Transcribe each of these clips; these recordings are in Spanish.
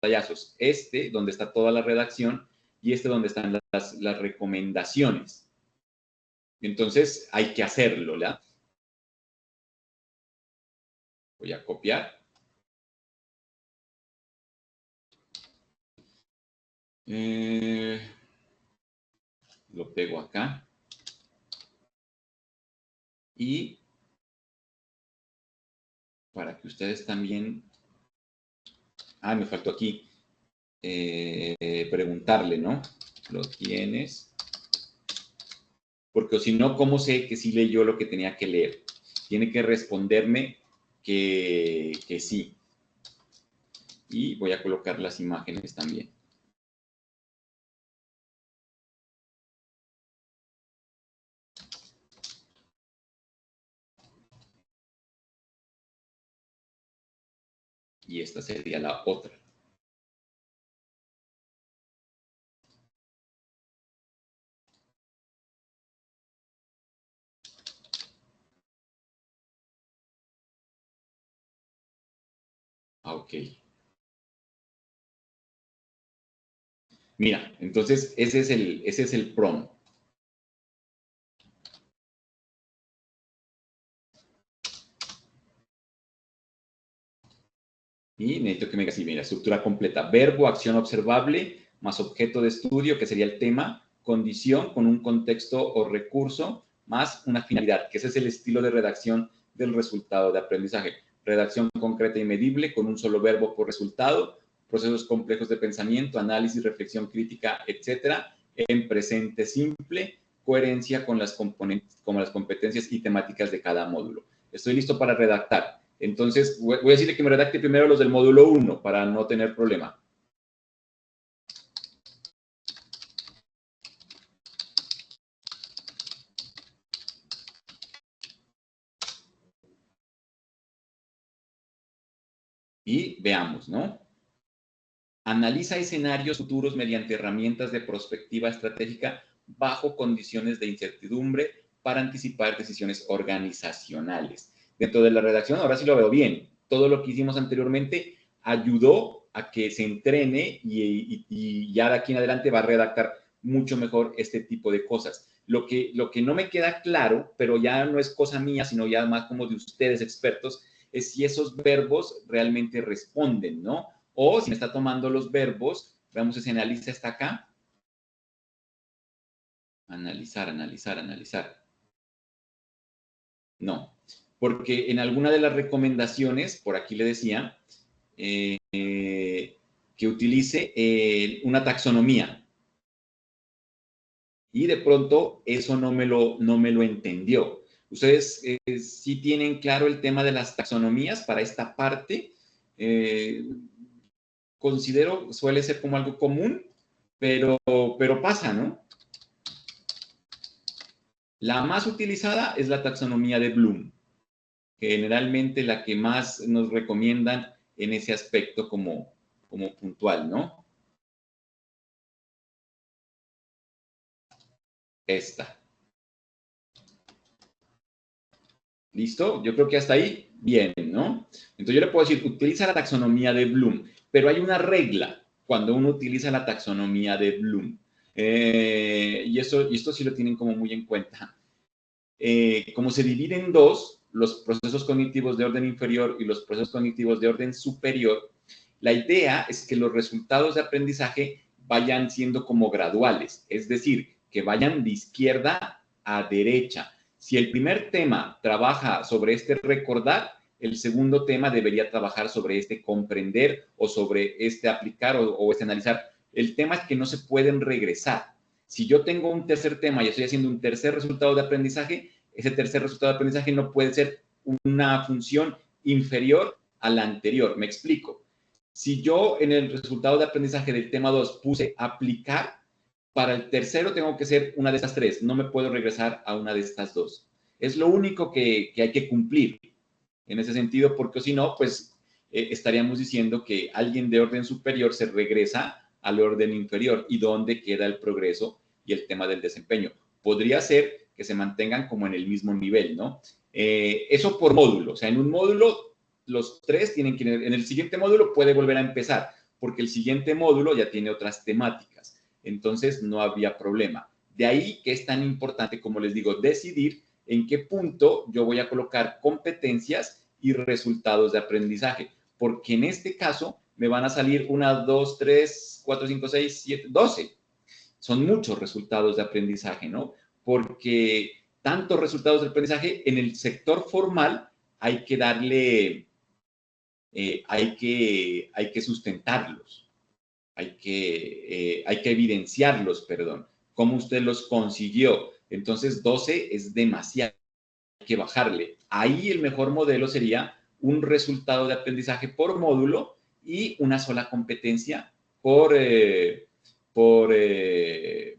pantallazos. Este, donde está toda la redacción, y este donde están las recomendaciones. Entonces, hay que hacerlo, ¿verdad? Voy a copiar. Lo pego acá. Y para que ustedes también... me faltó aquí preguntarle, ¿no? ¿Lo tienes? Porque si no, ¿cómo sé que sí leyó lo que tenía que leer? Tiene que responderme que sí. Y voy a colocar las imágenes también. Y esta sería la otra. Ok. Mira, entonces ese es el prompt. Y necesito que me diga así, mira, estructura completa. Verbo, acción observable, más objeto de estudio, que sería el tema, condición con un contexto o recurso, más una finalidad, que ese es el estilo de redacción del resultado de aprendizaje. Redacción concreta y medible, con un solo verbo por resultado, procesos complejos de pensamiento, análisis, reflexión crítica, etcétera, en presente simple, coherencia con las competencias y temáticas de cada módulo. Estoy listo para redactar. Entonces, voy a decirle que me redacte primero los del módulo 1 para no tener problema. Y veamos, ¿no? Analiza escenarios futuros mediante herramientas de prospectiva estratégica bajo condiciones de incertidumbre para anticipar decisiones organizacionales. Dentro de la redacción, ahora sí lo veo bien. Todo lo que hicimos anteriormente ayudó a que se entrene y ya de aquí en adelante va a redactar mucho mejor este tipo de cosas. Lo que no me queda claro, pero ya no es cosa mía, sino ya más como de ustedes expertos, es si esos verbos realmente responden, ¿no? O si me está tomando los verbos, veamos si se analiza hasta acá. Analizar, analizar, analizar. No, porque en alguna de las recomendaciones, por aquí le decía, que utilice una taxonomía. Y de pronto eso no me lo entendió. ¿Ustedes sí tienen claro el tema de las taxonomías para esta parte? Considero suele ser como algo común, pero pasa, ¿no? La más utilizada es la taxonomía de Bloom, generalmente la que más nos recomiendan en ese aspecto como puntual, ¿no? Esta. ¿Listo? Yo creo que hasta ahí, bien, ¿no? Entonces yo le puedo decir, utiliza la taxonomía de Bloom, pero hay una regla cuando uno utiliza la taxonomía de Bloom. Y esto sí lo tienen como muy en cuenta. Como se divide en dos, los procesos cognitivos de orden inferior y los procesos cognitivos de orden superior, la idea es que los resultados de aprendizaje vayan siendo como graduales, es decir, que vayan de izquierda a derecha. Si el primer tema trabaja sobre este recordar, el segundo tema debería trabajar sobre este comprender o sobre este aplicar o este analizar. El tema es que no se pueden regresar. Si yo tengo un tercer tema y estoy haciendo un tercer resultado de aprendizaje, ese tercer resultado de aprendizaje no puede ser una función inferior a la anterior. Me explico. Si yo en el resultado de aprendizaje del tema 2 puse aplicar, para el tercero tengo que ser una de estas tres. No me puedo regresar a una de estas dos. Es lo único que hay que cumplir en ese sentido, porque si no, pues estaríamos diciendo que alguien de orden superior se regresa al orden inferior y dónde queda el progreso y el tema del desempeño. Podría ser que se mantengan como en el mismo nivel, ¿no? Eso por módulo, o sea, en un módulo los tres tienen que ir, en el siguiente módulo puede volver a empezar, porque el siguiente módulo ya tiene otras temáticas. Entonces, no había problema. De ahí que es tan importante, como les digo, decidir en qué punto yo voy a colocar competencias y resultados de aprendizaje, porque en este caso me van a salir 1, 2, 3, 4, 5, 6, 7, 12. Son muchos resultados de aprendizaje, ¿no? Porque tantos resultados de aprendizaje en el sector formal hay que darle, hay que sustentarlos, hay que evidenciarlos, perdón, cómo usted los consiguió. Entonces, 12 es demasiado, hay que bajarle. Ahí el mejor modelo sería un resultado de aprendizaje por módulo y una sola competencia por, por, eh,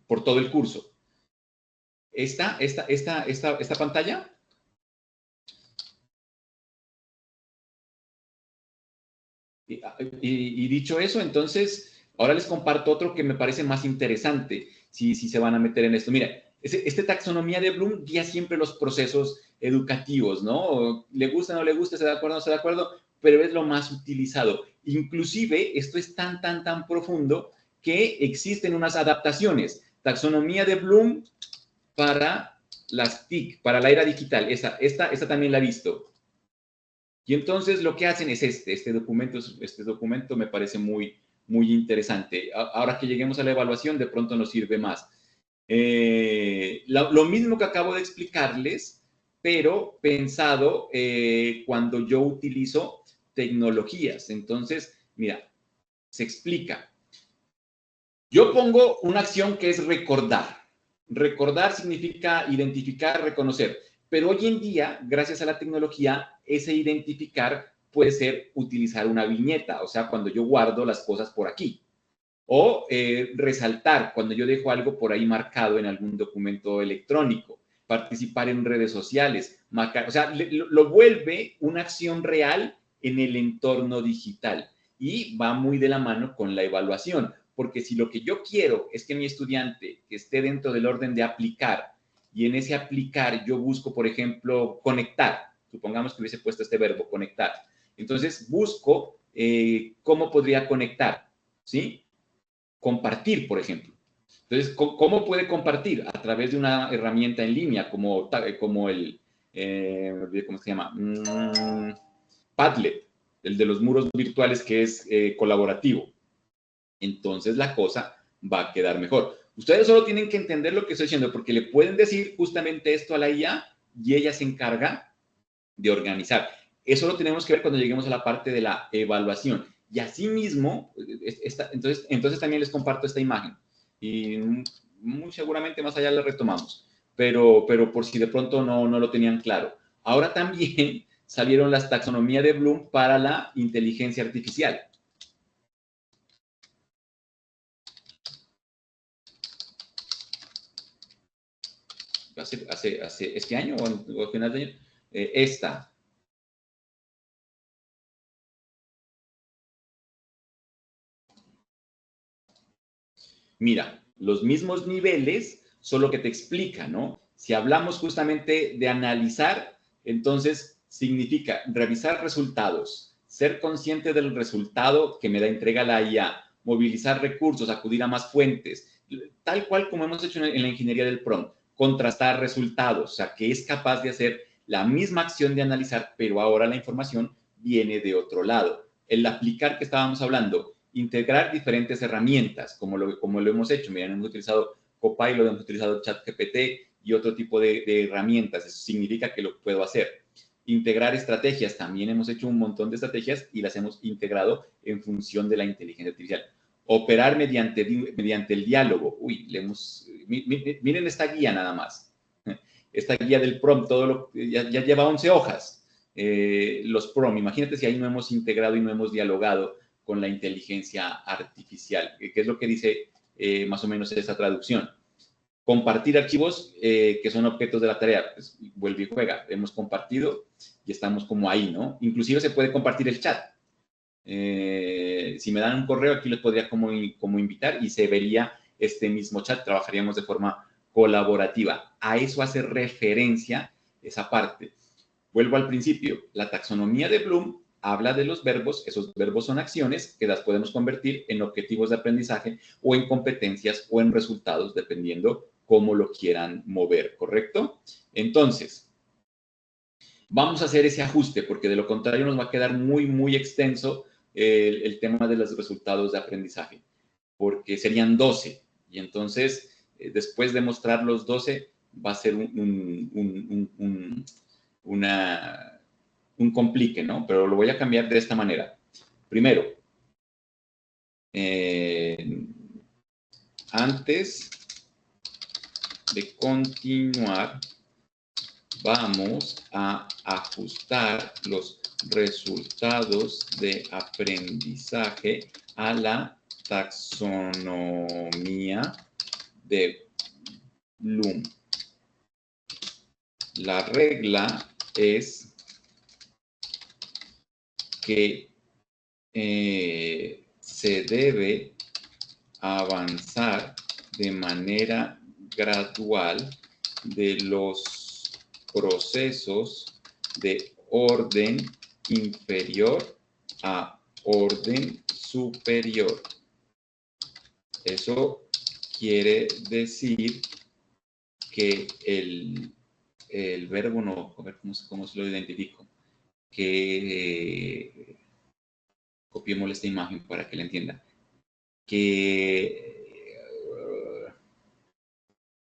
por todo el curso. Esta pantalla. Y dicho eso, entonces, ahora les comparto otro que me parece más interesante, si se van a meter en esto. Mira, esta taxonomía de Bloom guía siempre los procesos educativos, ¿no? Le gusta, no le gusta, se da acuerdo, no se da acuerdo, pero es lo más utilizado. Inclusive, esto es tan profundo que existen unas adaptaciones. Taxonomía de Bloom para las TIC, para la era digital. Esta también la he visto. Y entonces lo que hacen es este documento me parece muy interesante. Ahora que lleguemos a la evaluación, de pronto nos sirve más. Lo mismo que acabo de explicarles, pero pensado cuando yo utilizo tecnologías. Entonces, mira, se explica. Yo pongo una acción que es recordar. Recordar significa identificar, reconocer. Pero hoy en día, gracias a la tecnología, ese identificar puede ser utilizar una viñeta, o sea, cuando yo guardo las cosas por aquí. O resaltar, cuando yo dejo algo por ahí marcado en algún documento electrónico. Participar en redes sociales. O sea, lo vuelve una acción real en el entorno digital. Y va muy de la mano con la evaluación. Porque si lo que yo quiero es que mi estudiante que esté dentro del orden de aplicar, y en ese aplicar yo busco, por ejemplo, conectar, supongamos que hubiese puesto este verbo, conectar. Entonces busco cómo podría conectar, ¿sí? Compartir, por ejemplo. Entonces, ¿cómo puede compartir? A través de una herramienta en línea como el, ¿cómo se llama? Padlet, el de los muros virtuales que es colaborativo. Entonces la cosa va a quedar mejor. Ustedes solo tienen que entender lo que estoy diciendo, porque le pueden decir justamente esto a la IA y ella se encarga de organizar. Eso lo tenemos que ver cuando lleguemos a la parte de la evaluación. Y asimismo, entonces también les comparto esta imagen. Y muy seguramente más allá la retomamos. Pero por si de pronto no lo tenían claro. Ahora también salieron las taxonomías de Bloom para la inteligencia artificial. Hace este año o al final de año, esta. Mira, los mismos niveles, solo que te explica, ¿no? Si hablamos justamente de analizar, entonces significa revisar resultados, ser consciente del resultado que me da entrega la IA, movilizar recursos, acudir a más fuentes, tal cual como hemos hecho en la ingeniería del prompt, contrastar resultados, o sea, que es capaz de hacer la misma acción de analizar, pero ahora la información viene de otro lado. El aplicar que estábamos hablando, integrar diferentes herramientas, como lo hemos hecho. Miren, hemos utilizado Copilot, hemos utilizado ChatGPT y otro tipo de herramientas. Eso significa que lo puedo hacer. Integrar estrategias. También hemos hecho un montón de estrategias y las hemos integrado en función de la inteligencia artificial. Operar mediante el diálogo. Uy, miren esta guía nada más. Esta guía del prompt, ya lleva 11 hojas. Los prompt, imagínate si ahí no hemos integrado y no hemos dialogado con la inteligencia artificial, que es lo que dice más o menos esta traducción. Compartir archivos que son objetos de la tarea, pues vuelve y juega. Hemos compartido y estamos como ahí, ¿no? Inclusive se puede compartir el chat. Si me dan un correo, aquí les podría como invitar y se vería este mismo chat. Trabajaríamos de forma colaborativa. A eso hace referencia esa parte. Vuelvo al principio. La taxonomía de Bloom habla de los verbos, esos verbos son acciones que las podemos convertir en objetivos de aprendizaje o en competencias o en resultados, dependiendo cómo lo quieran mover, ¿correcto? Entonces, vamos a hacer ese ajuste, porque de lo contrario nos va a quedar muy, muy extenso el tema de los resultados de aprendizaje, porque serían 12. Y entonces, después de mostrar los 12, va a ser un complique, ¿no? Pero lo voy a cambiar de esta manera. Primero, antes de continuar, vamos a ajustar los resultados de aprendizaje a la taxonomía de Bloom. La regla es que se debe avanzar de manera gradual de los procesos de orden inferior a orden superior. Eso quiere decir que el verbo no, a ver cómo se lo identifico, que copiémosle esta imagen para que la entienda, que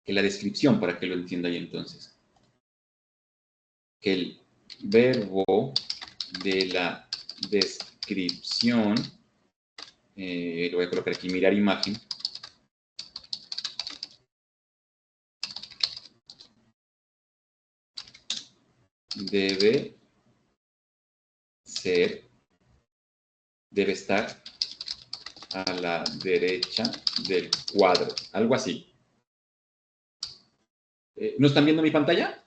la descripción para que lo entienda ahí entonces, que el verbo de la descripción, lo voy a colocar aquí, mirar imagen, debe estar a la derecha del cuadro, algo así. ¿No están viendo mi pantalla?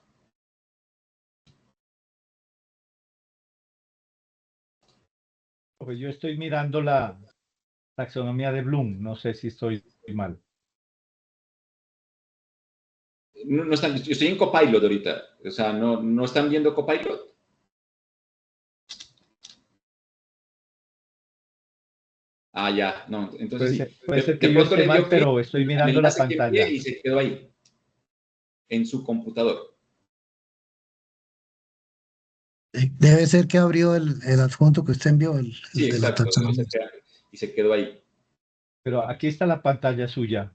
Pues yo estoy mirando la taxonomía de Bloom, no sé si estoy mal. No están, yo estoy en Copilot ahorita, o sea, ¿no están viendo Copilot? Ah, ya, no, entonces sí. Puede ser De que yo pronto esté le dio mal, clic pero estoy al mirando la enlace que envié pantalla. y se quedó ahí, en su computador. Debe ser que abrió el adjunto que usted envió, el Sí, de la exacto, taxonomía. y se quedó ahí. Pero aquí está la pantalla suya.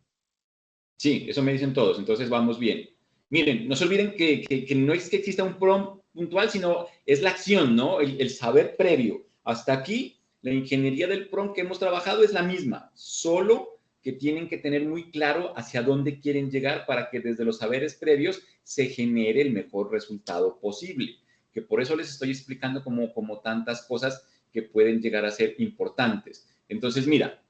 Sí, eso me dicen todos, entonces vamos bien. Miren, no se olviden que no es que exista un prompt puntual, sino es la acción, ¿no? El saber previo. Hasta aquí, la ingeniería del prompt que hemos trabajado es la misma, solo que tienen que tener muy claro hacia dónde quieren llegar para que desde los saberes previos se genere el mejor resultado posible. Que por eso les estoy explicando como tantas cosas que pueden llegar a ser importantes. Entonces, mira,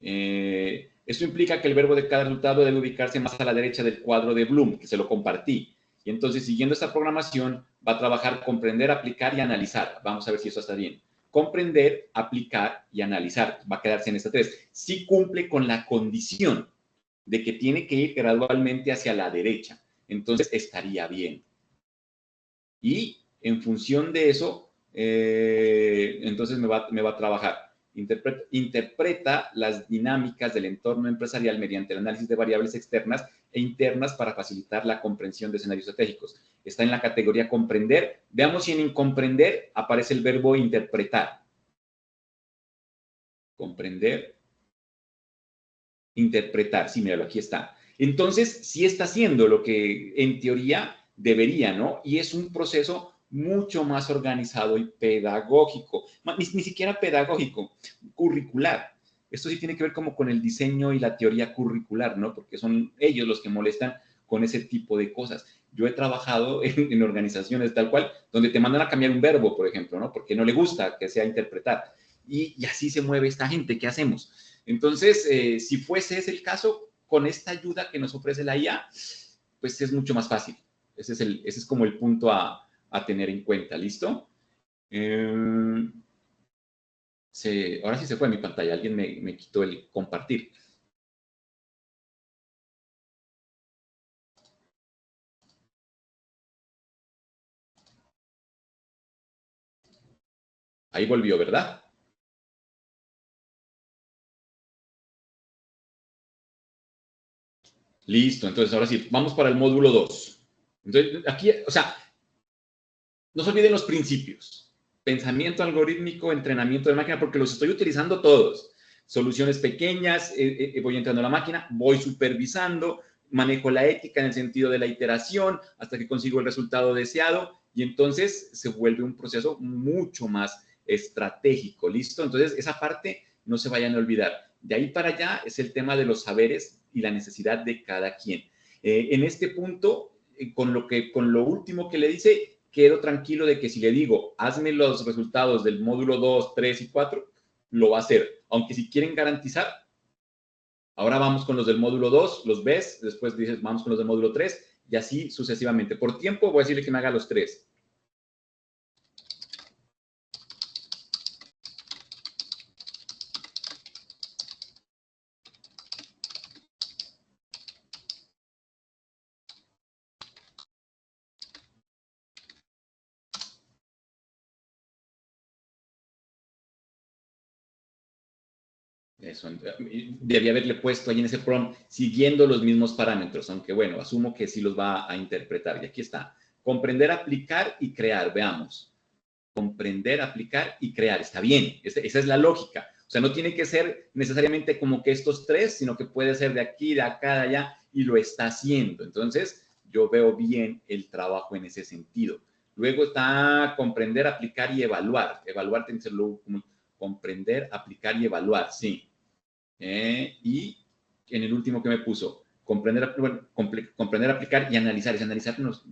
esto implica que el verbo de cada resultado debe ubicarse más a la derecha del cuadro de Bloom, que se lo compartí. Y entonces, siguiendo esta programación, va a trabajar comprender, aplicar y analizar. Vamos a ver si eso está bien. Comprender, aplicar y analizar. Va a quedarse en esta 3. Si cumple con la condición de que tiene que ir gradualmente hacia la derecha. Entonces, estaría bien. Y en función de eso, entonces me va a trabajar. Interpreta las dinámicas del entorno empresarial mediante el análisis de variables externas e internas para facilitar la comprensión de escenarios estratégicos. Está en la categoría comprender. Veamos si en comprender aparece el verbo interpretar. Comprender, interpretar. Sí, míralo, aquí está. Entonces, sí está haciendo lo que en teoría debería, ¿no? Y es un proceso mucho más organizado y pedagógico, ni siquiera pedagógico, curricular. Esto sí tiene que ver como con el diseño y la teoría curricular, ¿no? Porque son ellos los que molestan con ese tipo de cosas. Yo he trabajado en organizaciones tal cual, donde te mandan a cambiar un verbo, por ejemplo, ¿no? Porque no le gusta que sea interpretar. Y así se mueve esta gente, ¿qué hacemos? Entonces, si fuese ese el caso, con esta ayuda que nos ofrece la IA, pues es mucho más fácil. Ese es como el punto a tener en cuenta, ¿listo? Ahora sí se fue mi pantalla, alguien me quitó el compartir. Ahí volvió, ¿verdad? Listo, entonces ahora sí, vamos para el módulo 2. Entonces, aquí, o sea, no se olviden los principios. Pensamiento algorítmico, entrenamiento de máquina, porque los estoy utilizando todos. Soluciones pequeñas, voy entrando a la máquina, voy supervisando, manejo la ética en el sentido de la iteración hasta que consigo el resultado deseado y entonces se vuelve un proceso mucho más estratégico, ¿listo? Entonces, esa parte no se vayan a olvidar. De ahí para allá es el tema de los saberes y la necesidad de cada quien. En este punto, con lo último que le dice, quedo tranquilo de que si le digo, hazme los resultados del módulo 2, 3 y 4, lo va a hacer. Aunque si quieren garantizar, ahora vamos con los del módulo 2, los ves, después dices, vamos con los del módulo 3 y así sucesivamente. Por tiempo voy a decirle que me haga los 3. Eso, debía haberle puesto ahí en ese prompt siguiendo los mismos parámetros, aunque bueno, asumo que sí los va a interpretar. Y aquí está. Comprender, aplicar y crear. Veamos. Comprender, aplicar y crear. Está bien. Esa es la lógica. O sea, no tiene que ser necesariamente como que estos 3, sino que puede ser de aquí, de acá, de allá, y lo está haciendo. Entonces, yo veo bien el trabajo en ese sentido. Luego está comprender, aplicar y evaluar. Evaluar tiene que ser como comprender, aplicar y evaluar, sí. Y en el último que me puso, comprender, bueno, comprender, aplicar y analizar. Es analizarnos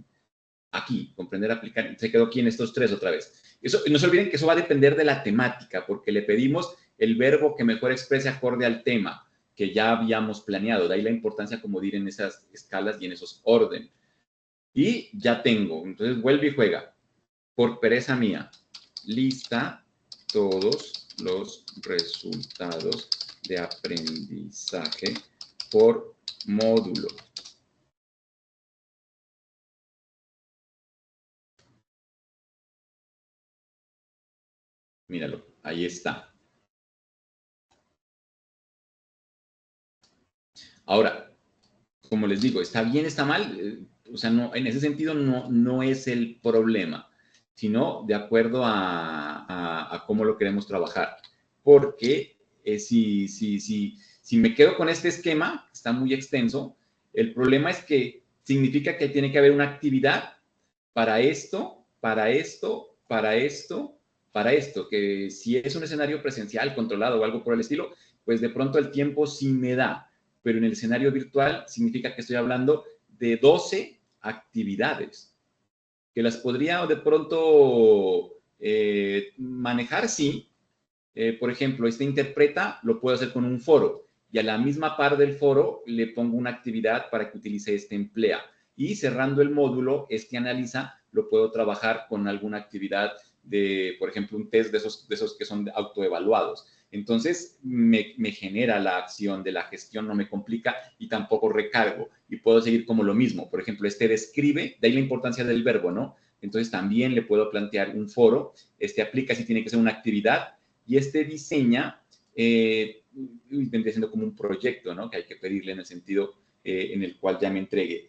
aquí, comprender, aplicar. Se quedó aquí en estos 3 otra vez. Eso, no se olviden que eso va a depender de la temática, porque le pedimos el verbo que mejor exprese acorde al tema que ya habíamos planeado. De ahí la importancia como de ir en esas escalas y en esos orden. Y ya tengo. Entonces vuelve y juega. Por pereza mía, lista todos los resultados de aprendizaje por módulo. Míralo, ahí está. Ahora, como les digo, está bien, está mal, o sea, no, en ese sentido no es el problema, sino de acuerdo a cómo lo queremos trabajar. Porque si me quedo con este esquema, que está muy extenso, el problema es que significa que tiene que haber una actividad para esto, para esto, para esto, para esto, que si es un escenario presencial, controlado o algo por el estilo, pues de pronto el tiempo sí me da, pero en el escenario virtual significa que estoy hablando de 12 actividades, que las podría de pronto manejar, sí. Por ejemplo, este interpreta lo puedo hacer con un foro y a la misma par del foro le pongo una actividad para que utilice este emplea. Y cerrando el módulo, este analiza, lo puedo trabajar con alguna actividad de, por ejemplo, un test de esos que son autoevaluados. Entonces, me genera la acción de la gestión, no me complica y tampoco recargo. Y puedo seguir como lo mismo. Por ejemplo, este describe, de ahí la importancia del verbo, ¿no? Entonces, también le puedo plantear un foro. Este aplica si tiene que ser una actividad y este diseña, vendría siendo como un proyecto, ¿no? Que hay que pedirle en el sentido en el cual ya me entregue.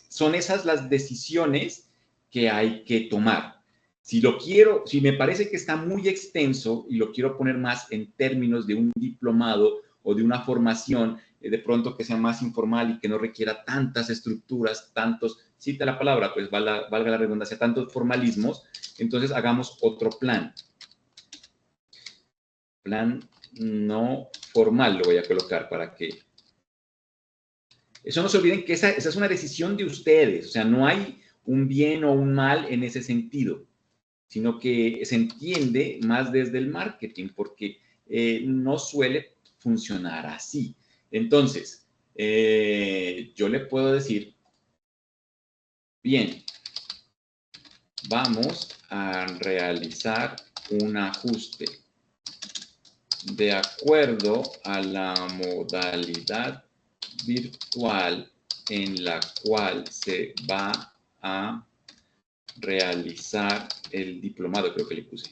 Son esas las decisiones que hay que tomar. Si lo quiero, si me parece que está muy extenso y lo quiero poner más en términos de un diplomado o de una formación, de pronto que sea más informal y que no requiera tantas estructuras, tantos, cita la palabra, pues valga la redundancia, tantos formalismos, entonces hagamos otro plan. Plan no formal lo voy a colocar para que... Eso no se olviden que esa es una decisión de ustedes, o sea, no hay un bien o un mal en ese sentido, sino que se entiende más desde el marketing, porque no suele funcionar así. Entonces, yo le puedo decir, bien, vamos a realizar un ajuste de acuerdo a la modalidad virtual en la cual se va a realizar el diplomado, creo que le puse.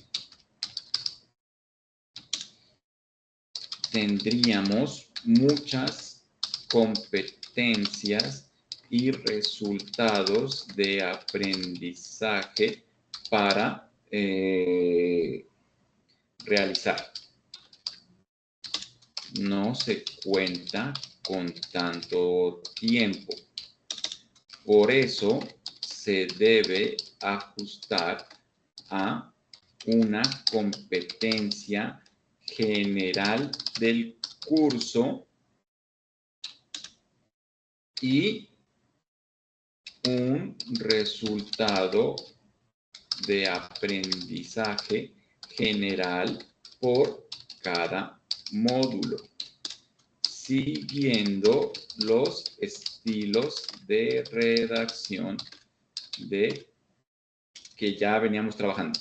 tendríamos muchas competencias y resultados de aprendizaje para realizar. No se cuenta con tanto tiempo. Por eso se debe ajustar a una competencia general del curso y un resultado de aprendizaje general por cada módulo, siguiendo los estilos de redacción que ya veníamos trabajando.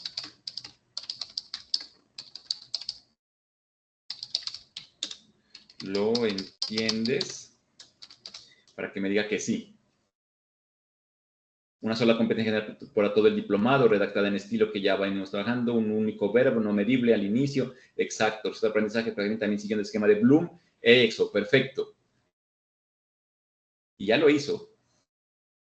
¿Lo entiendes? Para que me diga que sí. Una sola competencia para todo el diplomado, redactada en estilo que ya venimos trabajando, un único verbo no medible al inicio, exacto, el aprendizaje también siguiendo el esquema de Bloom, eso, perfecto. Y ya lo hizo.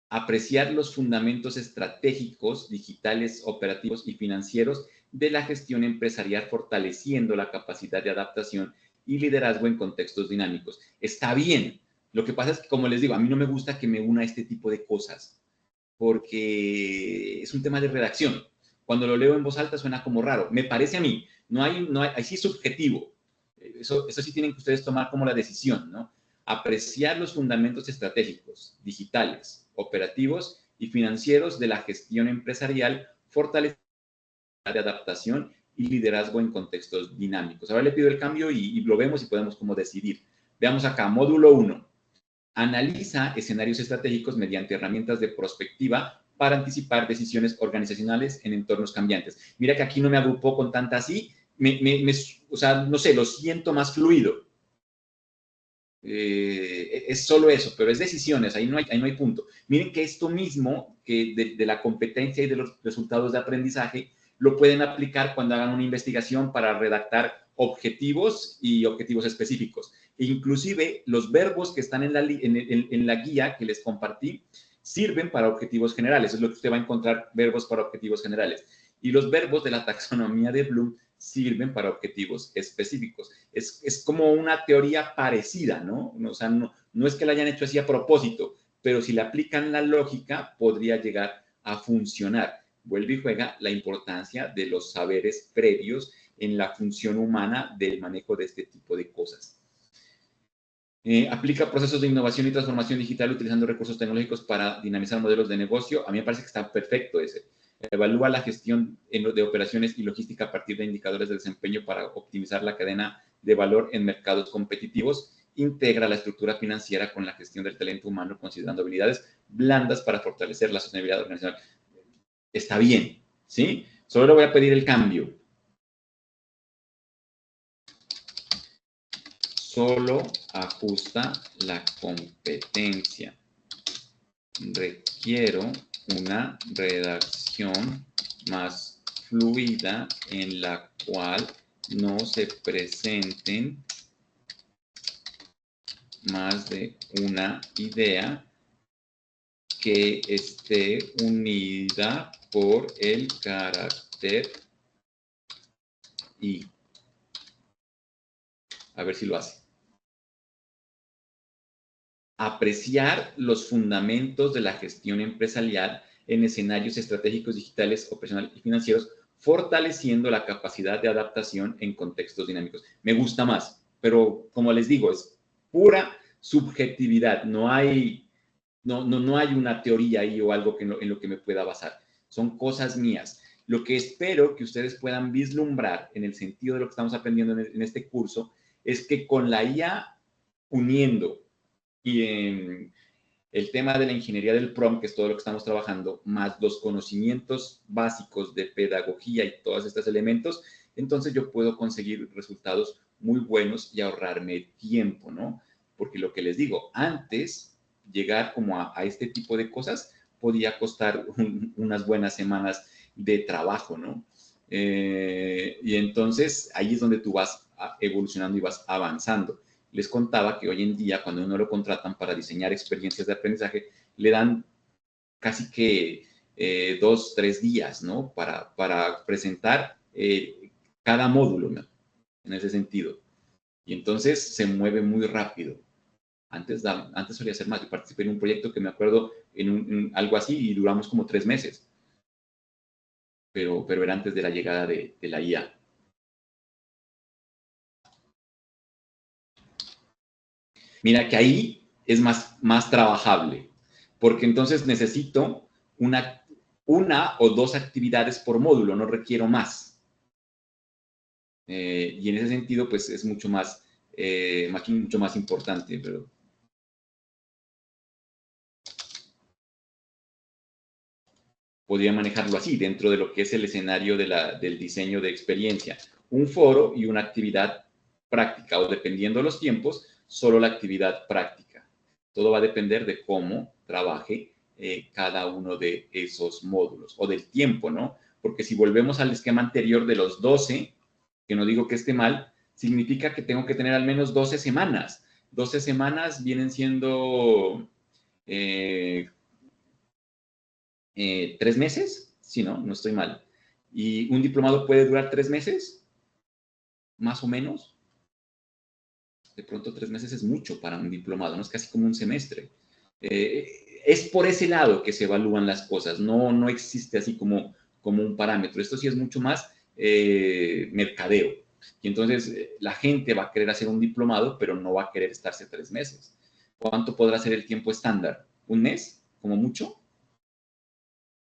Apreciar los fundamentos estratégicos, digitales, operativos y financieros de la gestión empresarial, fortaleciendo la capacidad de adaptación y liderazgo en contextos dinámicos. Está bien. Lo que pasa es que, como les digo, a mí no me gusta que me una este tipo de cosas, porque es un tema de redacción. Cuando lo leo en voz alta suena como raro. Me parece a mí. Ahí sí es subjetivo. Eso sí tienen que ustedes tomar como la decisión, ¿no? Apreciar los fundamentos estratégicos, digitales, operativos y financieros de la gestión empresarial, fortalecer de adaptación y liderazgo en contextos dinámicos. Ahora le pido el cambio y lo vemos y podemos como decidir. Veamos acá, módulo 1. Analiza escenarios estratégicos mediante herramientas de prospectiva para anticipar decisiones organizacionales en entornos cambiantes. Mira que aquí no me agrupó con tanta así, o sea, no sé, lo siento más fluido. Es solo eso, pero es decisiones, ahí no hay punto. Miren que esto mismo, que de la competencia y de los resultados de aprendizaje, lo pueden aplicar cuando hagan una investigación para redactar objetivos y objetivos específicos. E inclusive los verbos que están en la guía que les compartí sirven para objetivos generales. Es lo que usted va a encontrar, verbos para objetivos generales. Y los verbos de la taxonomía de Bloom sirven para objetivos específicos. Es como una teoría parecida, ¿no? O sea, no es que la hayan hecho así a propósito, pero si le aplican la lógica, podría llegar a funcionar. Vuelve y juega la importancia de los saberes previos en la función humana del manejo de este tipo de cosas. Aplica procesos de innovación y transformación digital utilizando recursos tecnológicos para dinamizar modelos de negocio. A mí me parece que está perfecto ese. Evalúa la gestión de operaciones y logística a partir de indicadores de desempeño para optimizar la cadena de valor en mercados competitivos. Integra la estructura financiera con la gestión del talento humano, considerando habilidades blandas para fortalecer la sostenibilidad organizacional. Está bien, ¿sí? Solo le voy a pedir el cambio. Solo ajusta la competencia. Requiero una redacción más fluida en la cual no se presenten más de una idea que esté unida por el carácter y. A ver si lo hace. Apreciar los fundamentos de la gestión empresarial en escenarios estratégicos, digitales, operacionales y financieros, fortaleciendo la capacidad de adaptación en contextos dinámicos. Me gusta más, pero como les digo, es pura subjetividad. No hay una teoría ahí o algo en lo que me pueda basar. Son cosas mías. Lo que espero que ustedes puedan vislumbrar en el sentido de lo que estamos aprendiendo en este curso es que con la IA uniendo y en el tema de la ingeniería del prompt, que es todo lo que estamos trabajando, más los conocimientos básicos de pedagogía y todos estos elementos, entonces yo puedo conseguir resultados muy buenos y ahorrarme tiempo, ¿no? Porque lo que les digo, antes llegar como a este tipo de cosas podía costar unas buenas semanas de trabajo, ¿no? Y entonces ahí es donde tú vas evolucionando y vas avanzando. Les contaba que hoy en día, cuando uno lo contratan para diseñar experiencias de aprendizaje, le dan casi que 2, 3 días, ¿no? Para presentar cada módulo, ¿no? En ese sentido. Y entonces se mueve muy rápido. Antes solía ser más. Yo participé en un proyecto que me acuerdo en algo así y duramos como 3 meses. Pero era antes de la llegada de la IA. Mira que ahí es más trabajable, porque entonces necesito una o 2 actividades por módulo, no requiero más. Y en ese sentido, pues es mucho más importante. Pero podría manejarlo así, dentro de lo que es el escenario del diseño de experiencia. Un foro y una actividad práctica, o dependiendo de los tiempos, solo la actividad práctica. Todo va a depender de cómo trabaje cada uno de esos módulos, o del tiempo, ¿no? Porque si volvemos al esquema anterior de los 12, que no digo que esté mal, significa que tengo que tener al menos 12 semanas. 12 semanas vienen siendo 3 meses, sí, ¿no? No estoy mal. ¿Y un diplomado puede durar 3 meses? Más o menos. De pronto 3 meses es mucho para un diplomado, ¿no? Es casi como un semestre. Es por ese lado que se evalúan las cosas, no existe así como un parámetro. Esto sí es mucho más mercadeo. Y entonces la gente va a querer hacer un diplomado, pero no va a querer estarse 3 meses. ¿Cuánto podrá ser el tiempo estándar? ¿Un mes? ¿Como mucho?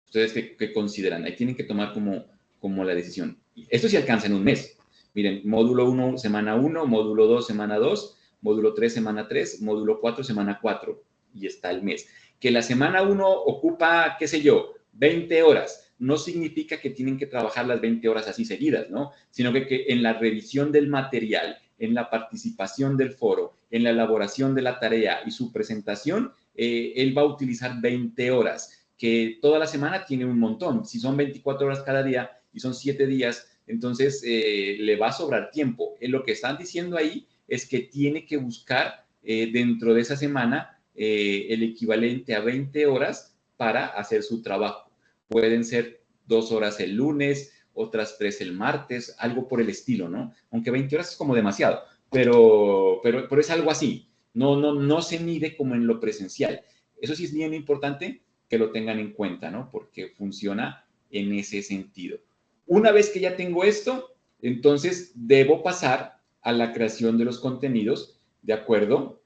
¿Ustedes qué consideran? Ahí tienen que tomar como la decisión. Esto sí alcanza en un mes. Miren, módulo 1, semana 1, módulo 2, semana 2, módulo 3, semana 3, módulo 4, semana 4. Y está el mes. Que la semana 1 ocupa, qué sé yo, 20 horas. No significa que tienen que trabajar las 20 horas así seguidas, ¿no? Sino que en la revisión del material, en la participación del foro, en la elaboración de la tarea y su presentación, él va a utilizar 20 horas. Que toda la semana tiene un montón. Si son 24 horas cada día y son 7 días, entonces le va a sobrar tiempo. Lo que están diciendo ahí es que tiene que buscar dentro de esa semana el equivalente a 20 horas para hacer su trabajo. Pueden ser 2 horas el lunes, otras 3 el martes, algo por el estilo, ¿no? Aunque 20 horas es como demasiado, pero es algo así. No se mide como en lo presencial. Eso sí es bien importante que lo tengan en cuenta, ¿no? Porque funciona en ese sentido. Una vez que ya tengo esto, entonces debo pasar a la creación de los contenidos de acuerdo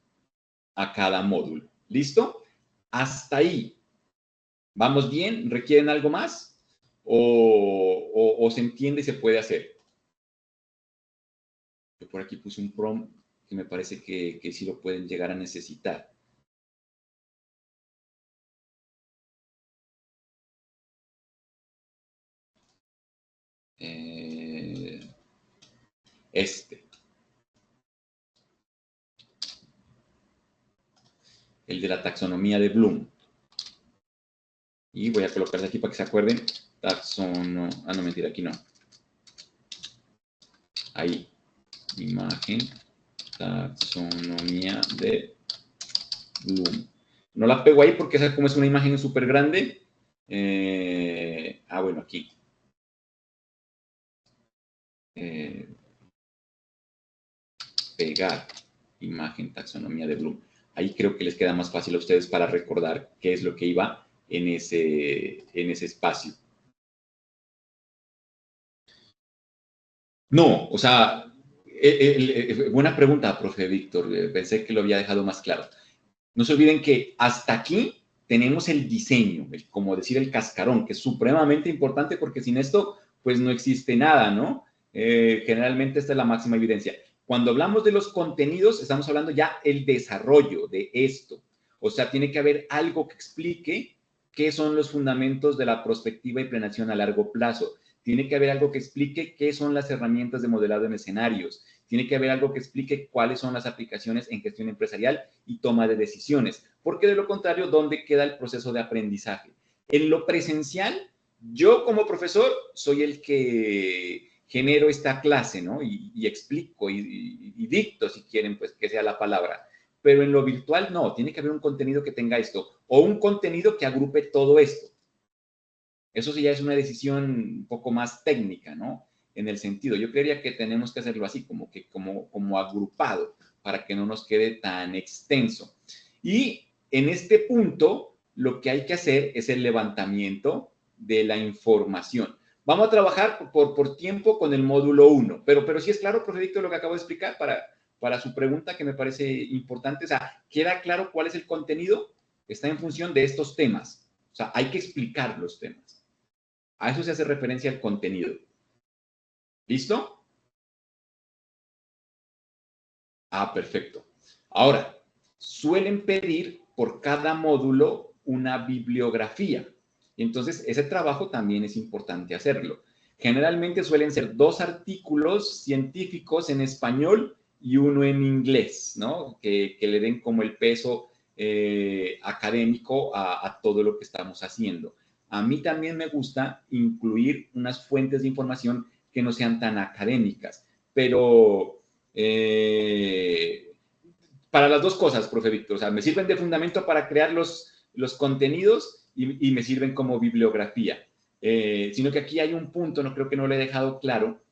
a cada módulo. ¿Listo? Hasta ahí. ¿Vamos bien? ¿Requieren algo más? ¿O se entiende y se puede hacer? Yo por aquí puse un prompt que me parece que sí lo pueden llegar a necesitar. El de la taxonomía de Bloom. Y voy a colocarle aquí para que se acuerden. No, mentira, aquí no. Ahí. Imagen, taxonomía de Bloom. No la pego ahí porque esa como es una imagen súper grande. Bueno, aquí. Pegar imagen, taxonomía de Bloom. Ahí creo que les queda más fácil a ustedes para recordar qué es lo que iba en ese espacio. No, o sea, buena pregunta, profe Víctor. Pensé que lo había dejado más claro. No se olviden que hasta aquí tenemos el diseño, como decir el cascarón, que es supremamente importante porque sin esto, pues no existe nada, ¿no? Generalmente esta es la máxima evidencia. Cuando hablamos de los contenidos, estamos hablando ya el desarrollo de esto. O sea, tiene que haber algo que explique qué son los fundamentos de la prospectiva y planeación a largo plazo. Tiene que haber algo que explique qué son las herramientas de modelado en escenarios. Tiene que haber algo que explique cuáles son las aplicaciones en gestión empresarial y toma de decisiones. Porque de lo contrario, ¿dónde queda el proceso de aprendizaje? En lo presencial, yo como profesor soy el que genero esta clase, ¿no? Y explico y dicto, si quieren, pues que sea la palabra. Pero en lo virtual no, tiene que haber un contenido que tenga esto o un contenido que agrupe todo esto. Eso sí ya es una decisión un poco más técnica, ¿no? En el sentido, yo creería que tenemos que hacerlo así, como agrupado, para que no nos quede tan extenso. Y en este punto, lo que hay que hacer es el levantamiento de la información. Vamos a trabajar por tiempo con el módulo 1, pero sí es claro, profe Víctor, lo que acabo de explicar para su pregunta, que me parece importante. O sea, ¿queda claro cuál es el contenido? Está en función de estos temas. O sea, hay que explicar los temas. A eso se hace referencia el contenido. ¿Listo? Ah, perfecto. Ahora, suelen pedir por cada módulo una bibliografía. Entonces, ese trabajo también es importante hacerlo. Generalmente suelen ser 2 artículos científicos en español y uno en inglés, ¿no? Que le den como el peso académico a todo lo que estamos haciendo. A mí también me gusta incluir unas fuentes de información que no sean tan académicas, pero para las dos cosas, profe Víctor. O sea, me sirven de fundamento para crear los contenidos y me sirven como bibliografía. Sino que aquí hay un punto, no creo que no lo he dejado claro,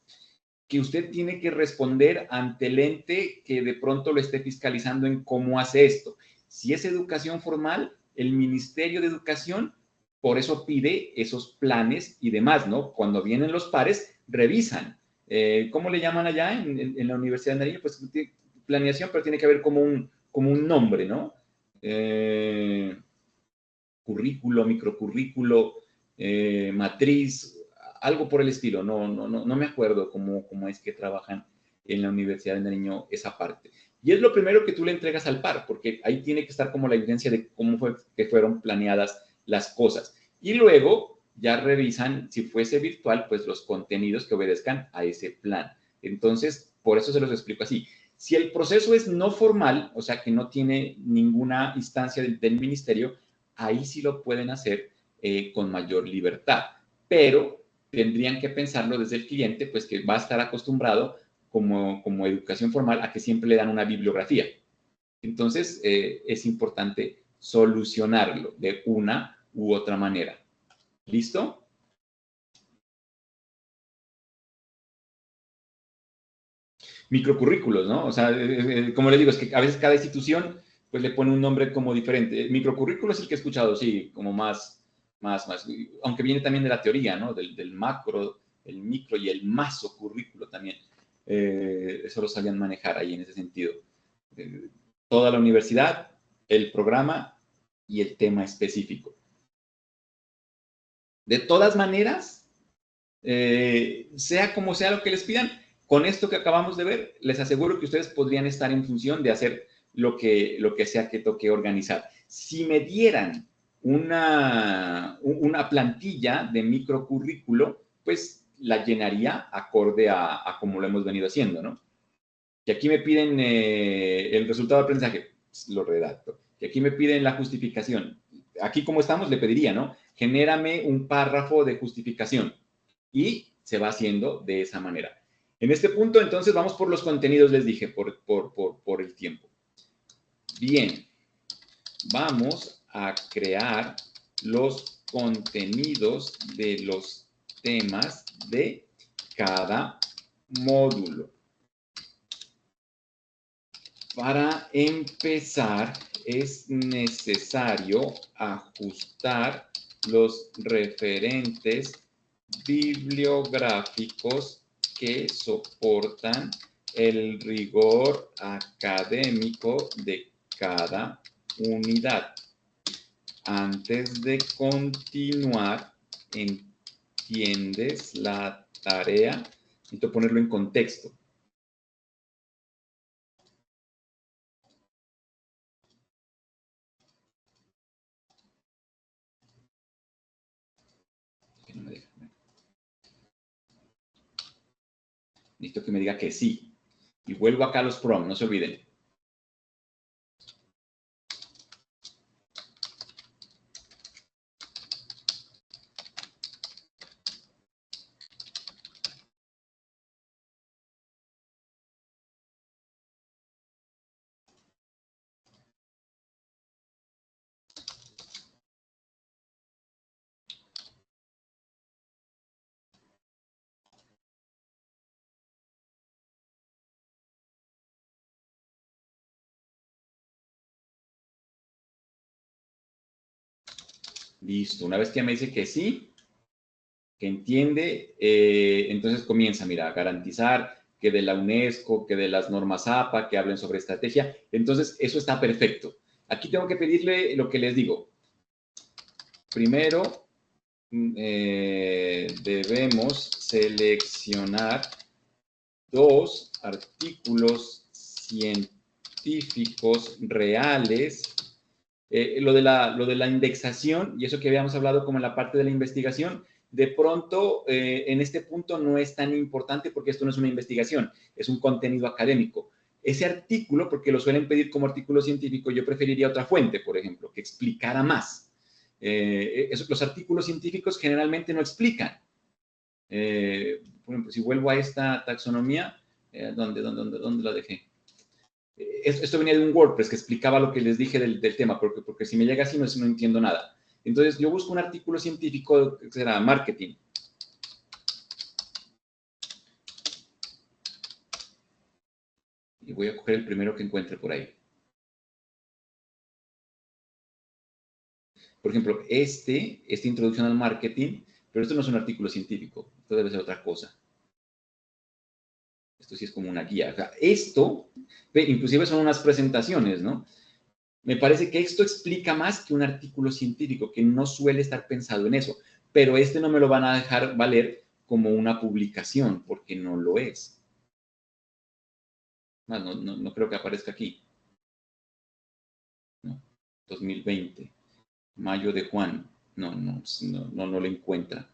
que usted tiene que responder ante el ente que de pronto lo esté fiscalizando en cómo hace esto. Si es educación formal, el Ministerio de Educación por eso pide esos planes y demás, ¿no? Cuando vienen los pares, revisan. ¿Cómo le llaman allá en la Universidad de Nariño? Pues planeación, pero tiene que haber como un nombre, ¿no? Currículo, microcurrículo, matriz, algo por el estilo. No me acuerdo cómo es que trabajan en la Universidad de Nariño esa parte. Y es lo primero que tú le entregas al par, porque ahí tiene que estar como la evidencia de cómo fue que fueron planeadas las cosas. Y luego ya revisan, si fuese virtual, pues los contenidos que obedezcan a ese plan. Entonces, por eso se los explico así. Si el proceso es no formal, o sea, que no tiene ninguna instancia del ministerio, ahí sí lo pueden hacer con mayor libertad, pero tendrían que pensarlo desde el cliente, pues que va a estar acostumbrado como educación formal a que siempre le dan una bibliografía. Entonces, es importante solucionarlo de una u otra manera. ¿Listo? Microcurrículos, ¿no? O sea, como les digo, es que a veces cada institución pues le pone un nombre como diferente. Microcurrículo es el que he escuchado, sí, como más, aunque viene también de la teoría, ¿no? Del macro, el micro y el masocurrículo también. Eso lo sabían manejar ahí en ese sentido. Toda la universidad, el programa y el tema específico. De todas maneras, sea como sea lo que les pidan, con esto que acabamos de ver, les aseguro que ustedes podrían estar en función de hacer lo que sea que toque organizar. Si me dieran una plantilla de microcurrículo, pues la llenaría acorde a como lo hemos venido haciendo, ¿no? Que aquí me piden el resultado de aprendizaje, lo redacto. Que aquí me piden la justificación. Aquí como estamos, le pediría, ¿no? Genérame un párrafo de justificación. Y se va haciendo de esa manera. En este punto, entonces, vamos por los contenidos, les dije, por el tiempo. Bien, vamos a crear los contenidos de los temas de cada módulo. Para empezar, es necesario ajustar los referentes bibliográficos que soportan el rigor académico de cada unidad. Antes de continuar, ¿entiendes la tarea? Necesito ponerlo en contexto. Necesito que me diga que sí. Y vuelvo acá a los prompts, no se olviden. Listo. Una vez que me dice que sí, que entiende, entonces comienza, mira, a garantizar que de la UNESCO, que de las normas APA, que hablen sobre estrategia. Entonces, eso está perfecto. Aquí tengo que pedirle lo que les digo. Primero, debemos seleccionar 2 artículos científicos reales. Lo de la indexación, y eso que habíamos hablado como en la parte de la investigación, de pronto en este punto no es tan importante porque esto no es una investigación, es un contenido académico. Ese artículo, porque lo suelen pedir como artículo científico, yo preferiría otra fuente, por ejemplo, que explicara más. Los artículos científicos generalmente no explican. Por ejemplo, si vuelvo a esta taxonomía, ¿dónde la dejé? Esto venía de un WordPress que explicaba lo que les dije del tema, porque si me llega así no entiendo nada. Entonces, yo busco un artículo científico que será marketing. Y voy a coger el primero que encuentre por ahí. Por ejemplo, esta introducción al marketing, pero esto no es un artículo científico, esto debe ser otra cosa. Esto sí es como una guía. O sea, esto, inclusive son unas presentaciones, ¿no? Me parece que esto explica más que un artículo científico, que no suele estar pensado en eso, pero este no me lo van a dejar valer como una publicación, porque no lo es. No creo que aparezca aquí. No, 2020, Mayo de Juan. No lo encuentra.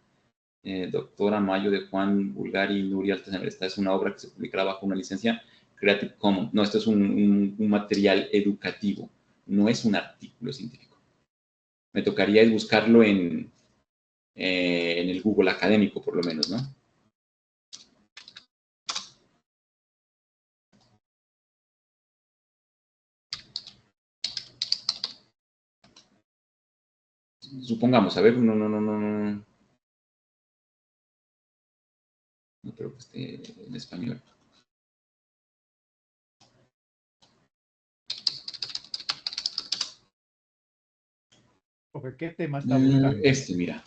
Doctora Mayo de Juan Bulgari Nuria Altaner. Esta es una obra que se publicará bajo una licencia Creative Commons. No, esto es un material educativo, no es un artículo científico. Me tocaría buscarlo en el Google académico, por lo menos, ¿no? Supongamos, a ver, no creo que esté en español. ¿Qué tema está buscando? Mira.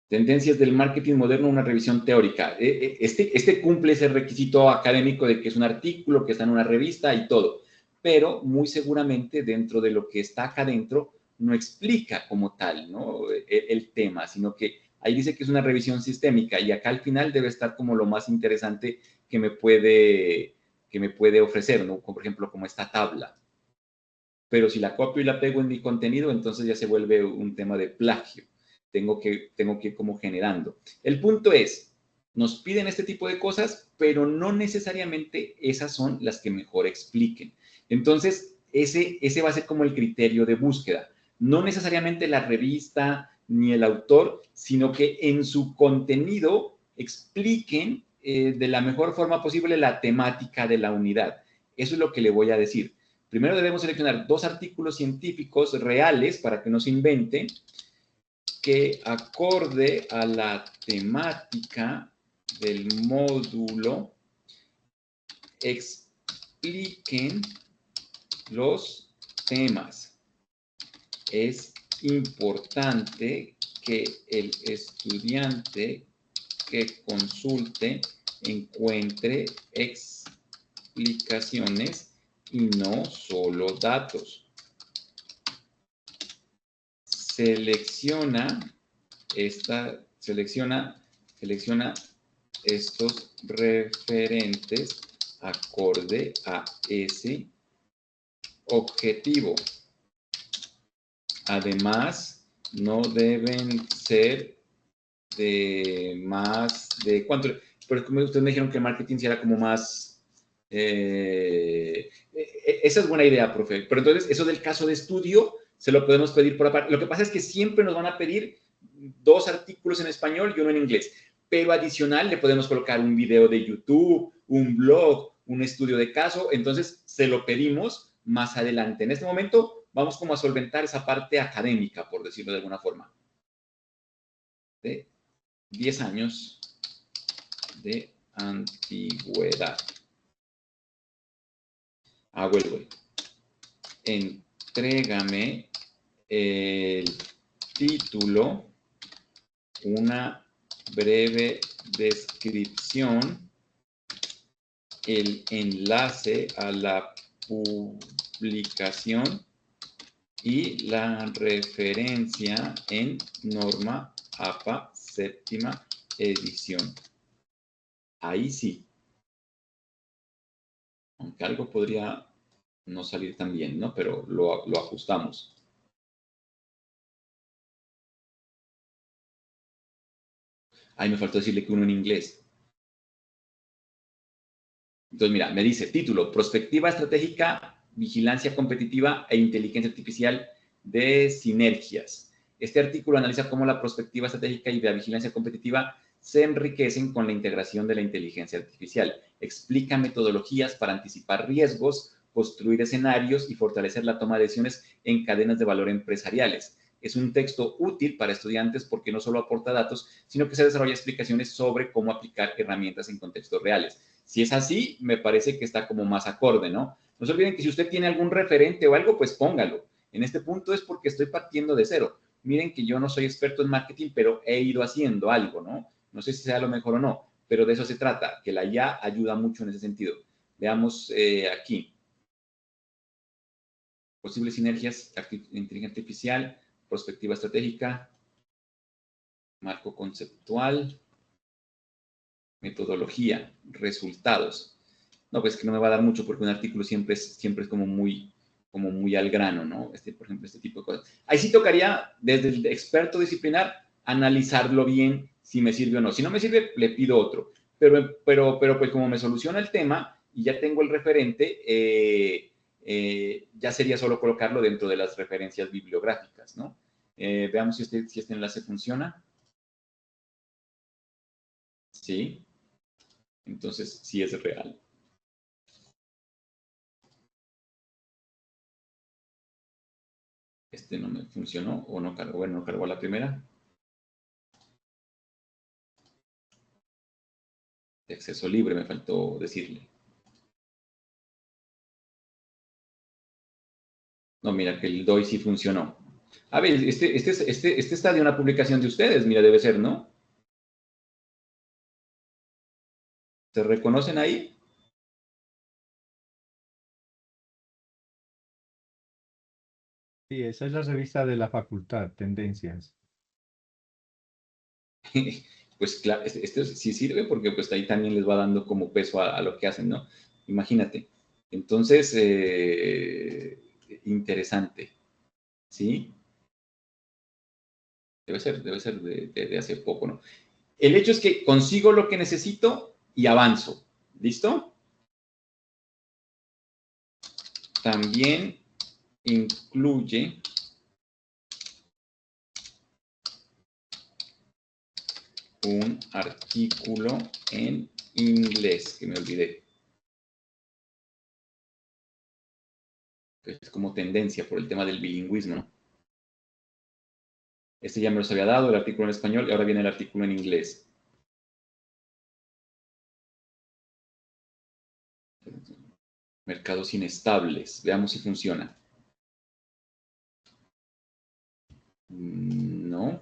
Tendencias del marketing moderno, una revisión teórica. Este cumple ese requisito académico de que es un artículo, que está en una revista y todo, pero muy seguramente dentro de lo que está acá adentro no explica como tal, ¿no? El tema, sino que ahí dice que es una revisión sistémica y acá al final debe estar como lo más interesante que me puede ofrecer, ¿no? Como, por ejemplo, como esta tabla. Pero si la copio y la pego en mi contenido, entonces ya se vuelve un tema de plagio. Tengo que ir como generando. El punto es, nos piden este tipo de cosas, pero no necesariamente esas son las que mejor expliquen. Entonces, ese va a ser como el criterio de búsqueda. No necesariamente la revista ni el autor, sino que en su contenido expliquen de la mejor forma posible la temática de la unidad. Eso es lo que le voy a decir. Primero debemos seleccionar 2 artículos científicos reales para que no se inventen, que acorde a la temática del módulo expliquen los temas. Es importante que el estudiante que consulte encuentre explicaciones y no solo datos. Selecciona estos referentes acorde a ese objetivo. Además, no deben ser de más de cuánto. Pero como ustedes me dijeron que el marketing era como más. Esa es buena idea, profe. Pero entonces, eso del caso de estudio se lo podemos pedir por aparte. Lo que pasa es que siempre nos van a pedir 2 artículos en español y uno en inglés. Pero adicional le podemos colocar un video de YouTube, un blog, un estudio de caso. Entonces, se lo pedimos más adelante. En este momento, vamos como a solventar esa parte académica, por decirlo de alguna forma. De 10 años de antigüedad. Vuelvo. Entrégame el título, una breve descripción, el enlace a la publicación y la referencia en norma APA séptima edición. Ahí sí. Aunque algo podría no salir tan bien, ¿no? Pero lo ajustamos. Ahí me faltó decirle que uno en inglés. Entonces, mira, me dice, título, Prospectiva Estratégica, Vigilancia Competitiva e Inteligencia Artificial de Sinergias. Este artículo analiza cómo la prospectiva estratégica y la vigilancia competitiva se enriquecen con la integración de la inteligencia artificial. Explica metodologías para anticipar riesgos, construir escenarios y fortalecer la toma de decisiones en cadenas de valor empresariales. Es un texto útil para estudiantes porque no solo aporta datos, sino que se desarrolla explicaciones sobre cómo aplicar herramientas en contextos reales. Si es así, me parece que está como más acorde, ¿no? No se olviden que si usted tiene algún referente o algo, pues póngalo. En este punto es porque estoy partiendo de cero. Miren que yo no soy experto en marketing, pero he ido haciendo algo, ¿no? No sé si sea lo mejor o no, pero de eso se trata, que la IA ayuda mucho en ese sentido. Veamos aquí. Posibles sinergias, inteligencia artificial, perspectiva estratégica, marco conceptual, metodología, resultados. No, pues que no me va a dar mucho porque un artículo siempre es como muy al grano, ¿no? Por ejemplo, este tipo de cosas. Ahí sí tocaría, desde el experto disciplinar, analizarlo bien si me sirve o no. Si no me sirve, le pido otro. Pero pues como me soluciona el tema y ya tengo el referente, ya sería solo colocarlo dentro de las referencias bibliográficas, ¿no? Veamos si este enlace funciona. Sí. Entonces, sí es real. Este no me funcionó o no cargó. Bueno, no cargó la primera. De acceso libre, me faltó decirle. No, mira que el DOI sí funcionó. A ver, este está de una publicación de ustedes, mira, debe ser, ¿no? ¿Se reconocen ahí? Sí, esa es la revista de la facultad, Tendencias. Pues claro, este sí sirve porque pues ahí también les va dando como peso a lo que hacen, ¿no? Imagínate. Entonces, interesante, ¿sí? Debe ser de hace poco, ¿no? El hecho es que consigo lo que necesito y avanzo. ¿Listo? También incluye un artículo en inglés, que me olvidé. Es como tendencia por el tema del bilingüismo, ¿no? Este ya me los había dado, el artículo en español, y ahora viene el artículo en inglés. Mercados inestables. Veamos si funciona. No.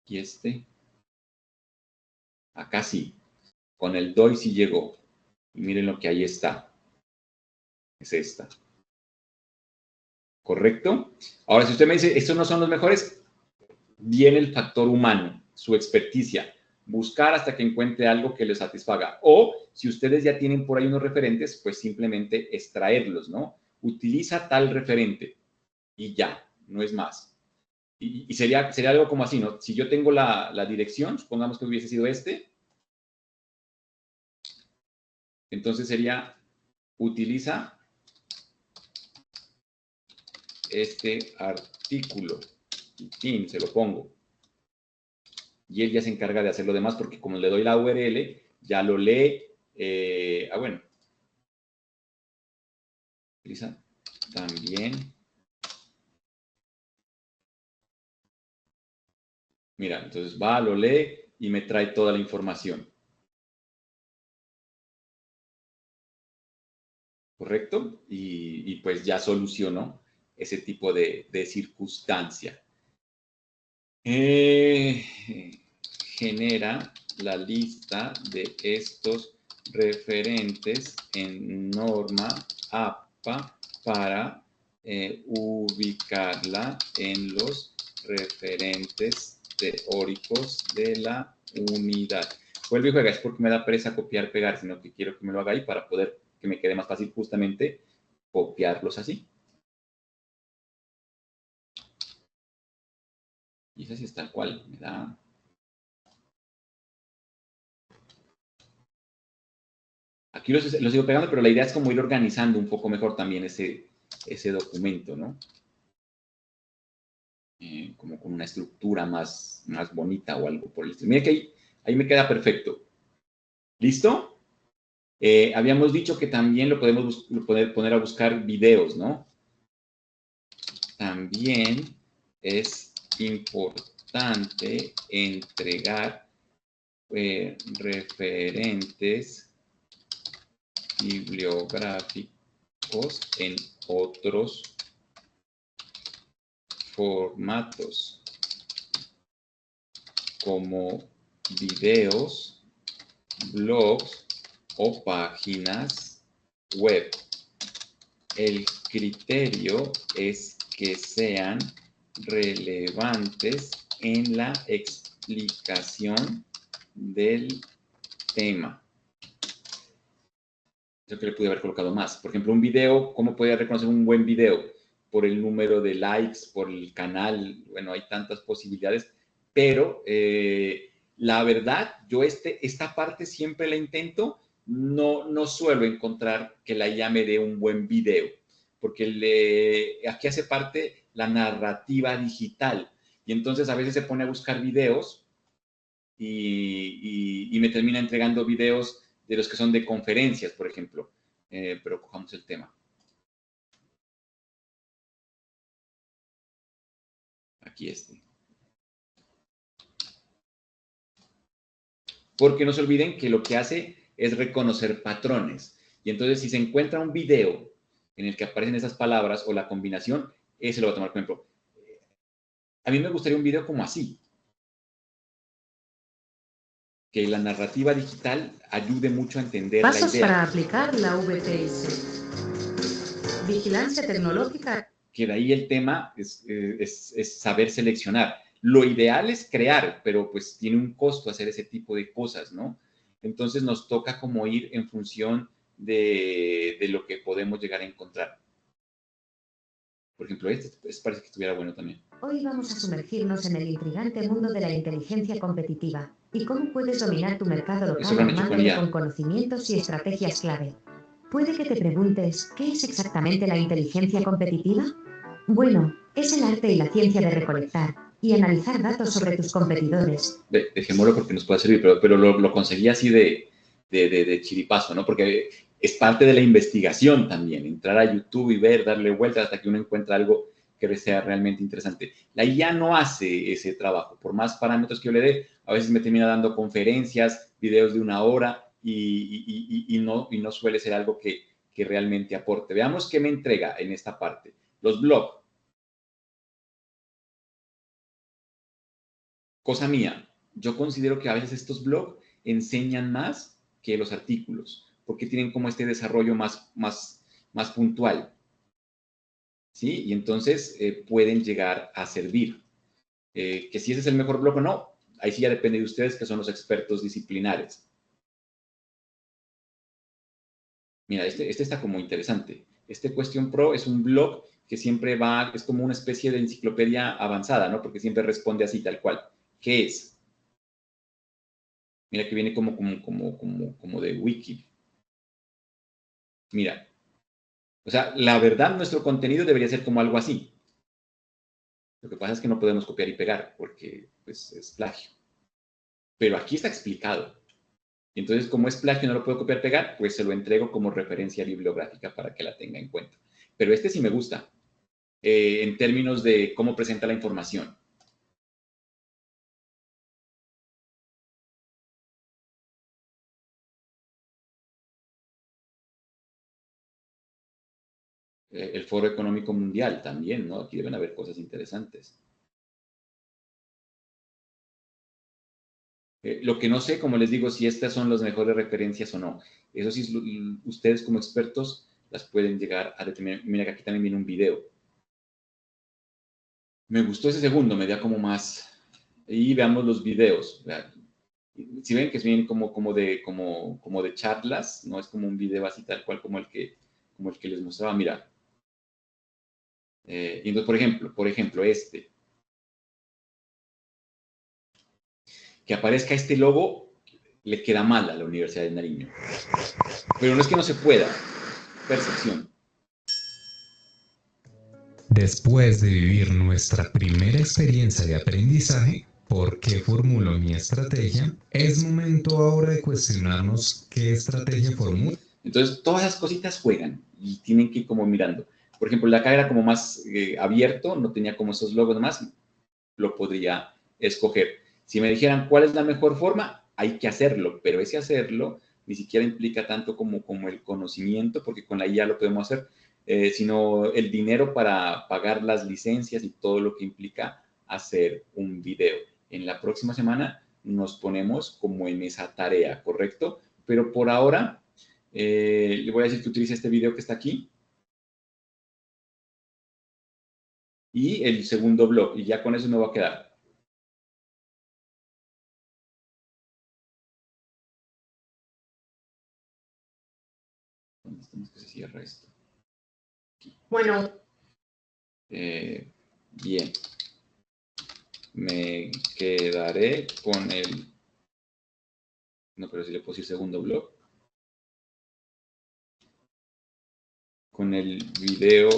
¿Y este? Acá sí. Con el DOI sí llegó. Y miren lo que ahí está. Es esta. ¿Correcto? Ahora, si usted me dice, estos no son los mejores, viene el factor humano, su experticia, buscar hasta que encuentre algo que les satisfaga. O si ustedes ya tienen por ahí unos referentes, pues simplemente extraerlos, ¿no? Utiliza tal referente y ya, no es más. Y sería algo como así, ¿no? Si yo tengo la dirección, supongamos que hubiese sido este, entonces sería, utiliza este artículo. Y se lo pongo. Y él ya se encarga de hacer lo demás porque como le doy la URL, ya lo lee. Bueno. Utiliza también. Mira, entonces va, lo lee y me trae toda la información. ¿Correcto? Y pues ya solucionó ese tipo de circunstancia. Genera la lista de estos referentes en norma APA para ubicarla en los referentes teóricos de la unidad. Vuelve y juega, es porque me da pereza copiar, pegar, sino que quiero que me lo haga ahí para poder que me quede más fácil justamente copiarlos así. Y ese sí es tal cual, me da... Aquí lo sigo pegando, pero la idea es como ir organizando un poco mejor también ese documento, ¿no? Como con una estructura más bonita o algo por el estilo. Mira que ahí me queda perfecto. ¿Listo? Habíamos dicho que también lo podemos poner a buscar videos, ¿no? También es importante entregar referentes bibliográficos en otros formatos como videos, blogs o páginas web. El criterio es que sean relevantes en la explicación del tema. Creo que le pude haber colocado más. Por ejemplo, un video, ¿cómo podría reconocer un buen video? Por el número de likes, por el canal, bueno, hay tantas posibilidades, pero la verdad, yo esta parte siempre la intento, no suelo encontrar que la IA me dé un buen video, porque aquí hace parte la narrativa digital, y entonces a veces se pone a buscar videos y me termina entregando videos de los que son de conferencias, por ejemplo. Pero cojamos el tema. Aquí este. Porque no se olviden que lo que hace es reconocer patrones. Y entonces, si se encuentra un video en el que aparecen esas palabras o la combinación, ese lo va a tomar como ejemplo. A mí me gustaría un video como así. Que la narrativa digital ayude mucho a entender la idea. Pasos para aplicar la VTS. Vigilancia tecnológica. Que de ahí el tema es saber seleccionar. Lo ideal es crear, pero pues tiene un costo hacer ese tipo de cosas, ¿no? Entonces nos toca como ir en función de lo que podemos llegar a encontrar. Por ejemplo, parece que estuviera bueno también. Hoy vamos a sumergirnos en el intrigante mundo de la inteligencia competitiva y cómo puedes dominar tu mercado local armándolo con conocimientos y estrategias clave. Puede que te preguntes, ¿qué es exactamente la inteligencia competitiva? Bueno, es el arte y la ciencia de recolectar y analizar datos sobre tus competidores. Dejémoslo porque nos puede servir, pero lo conseguí así de chiripazo, ¿no? Porque es parte de la investigación también, entrar a YouTube y ver, darle vueltas hasta que uno encuentra algo que sea realmente interesante. La IA no hace ese trabajo, por más parámetros que yo le dé, a veces me termina dando conferencias, videos de 1 hora y no suele ser algo que realmente aporte. Veamos qué me entrega en esta parte. Los blogs. Cosa mía, yo considero que a veces estos blogs enseñan más que los artículos, porque tienen como este desarrollo más puntual. ¿Sí? Y entonces pueden llegar a servir. Que si ese es el mejor blog o no, ahí sí ya depende de ustedes, que son los expertos disciplinares. Mira, este está como interesante. Este Question Pro es un blog que siempre es como una especie de enciclopedia avanzada, ¿no? Porque siempre responde así, tal cual. ¿Qué es? Mira que viene como de wiki. Mira, o sea, la verdad, nuestro contenido debería ser como algo así. Lo que pasa es que no podemos copiar y pegar porque pues, es plagio. Pero aquí está explicado. Y entonces, como es plagio y no lo puedo copiar y pegar, pues se lo entrego como referencia bibliográfica para que la tenga en cuenta. Pero este sí me gusta, en términos de cómo presenta la información. El Foro Económico Mundial también, ¿no? Aquí deben haber cosas interesantes. Lo que no sé, como les digo, si estas son las mejores referencias o no. Eso sí, ustedes como expertos las pueden llegar a determinar. Mira que aquí también viene un video. Me gustó ese segundo, me da como más... Y veamos los videos. Si ven que vienen como de charlas, no es como un video así tal cual como el que les mostraba. Mira. Y entonces, por ejemplo, este. Que aparezca este logo le queda mal a la Universidad de Nariño. Pero no es que no se pueda. Percepción. Después de vivir nuestra primera experiencia de aprendizaje, ¿por qué formulo mi estrategia? Es momento ahora de cuestionarnos qué estrategia formulo. Entonces, todas esas cositas juegan y tienen que ir como mirando. Por ejemplo, la acá era como más abierto, no tenía como esos logos más, lo podría escoger. Si me dijeran cuál es la mejor forma, hay que hacerlo, pero ese hacerlo ni siquiera implica tanto como el conocimiento, porque con la IA lo podemos hacer, sino el dinero para pagar las licencias y todo lo que implica hacer un video. En la próxima semana nos ponemos como en esa tarea, ¿correcto? Pero por ahora, le voy a decir que utilice este video que está aquí y el segundo blog, y ya con eso me va a quedar. Necesitamos que se cierre esto. Aquí. Bueno. Bien. Me quedaré con el... No, pero si le puedo decir segundo blog. Con el video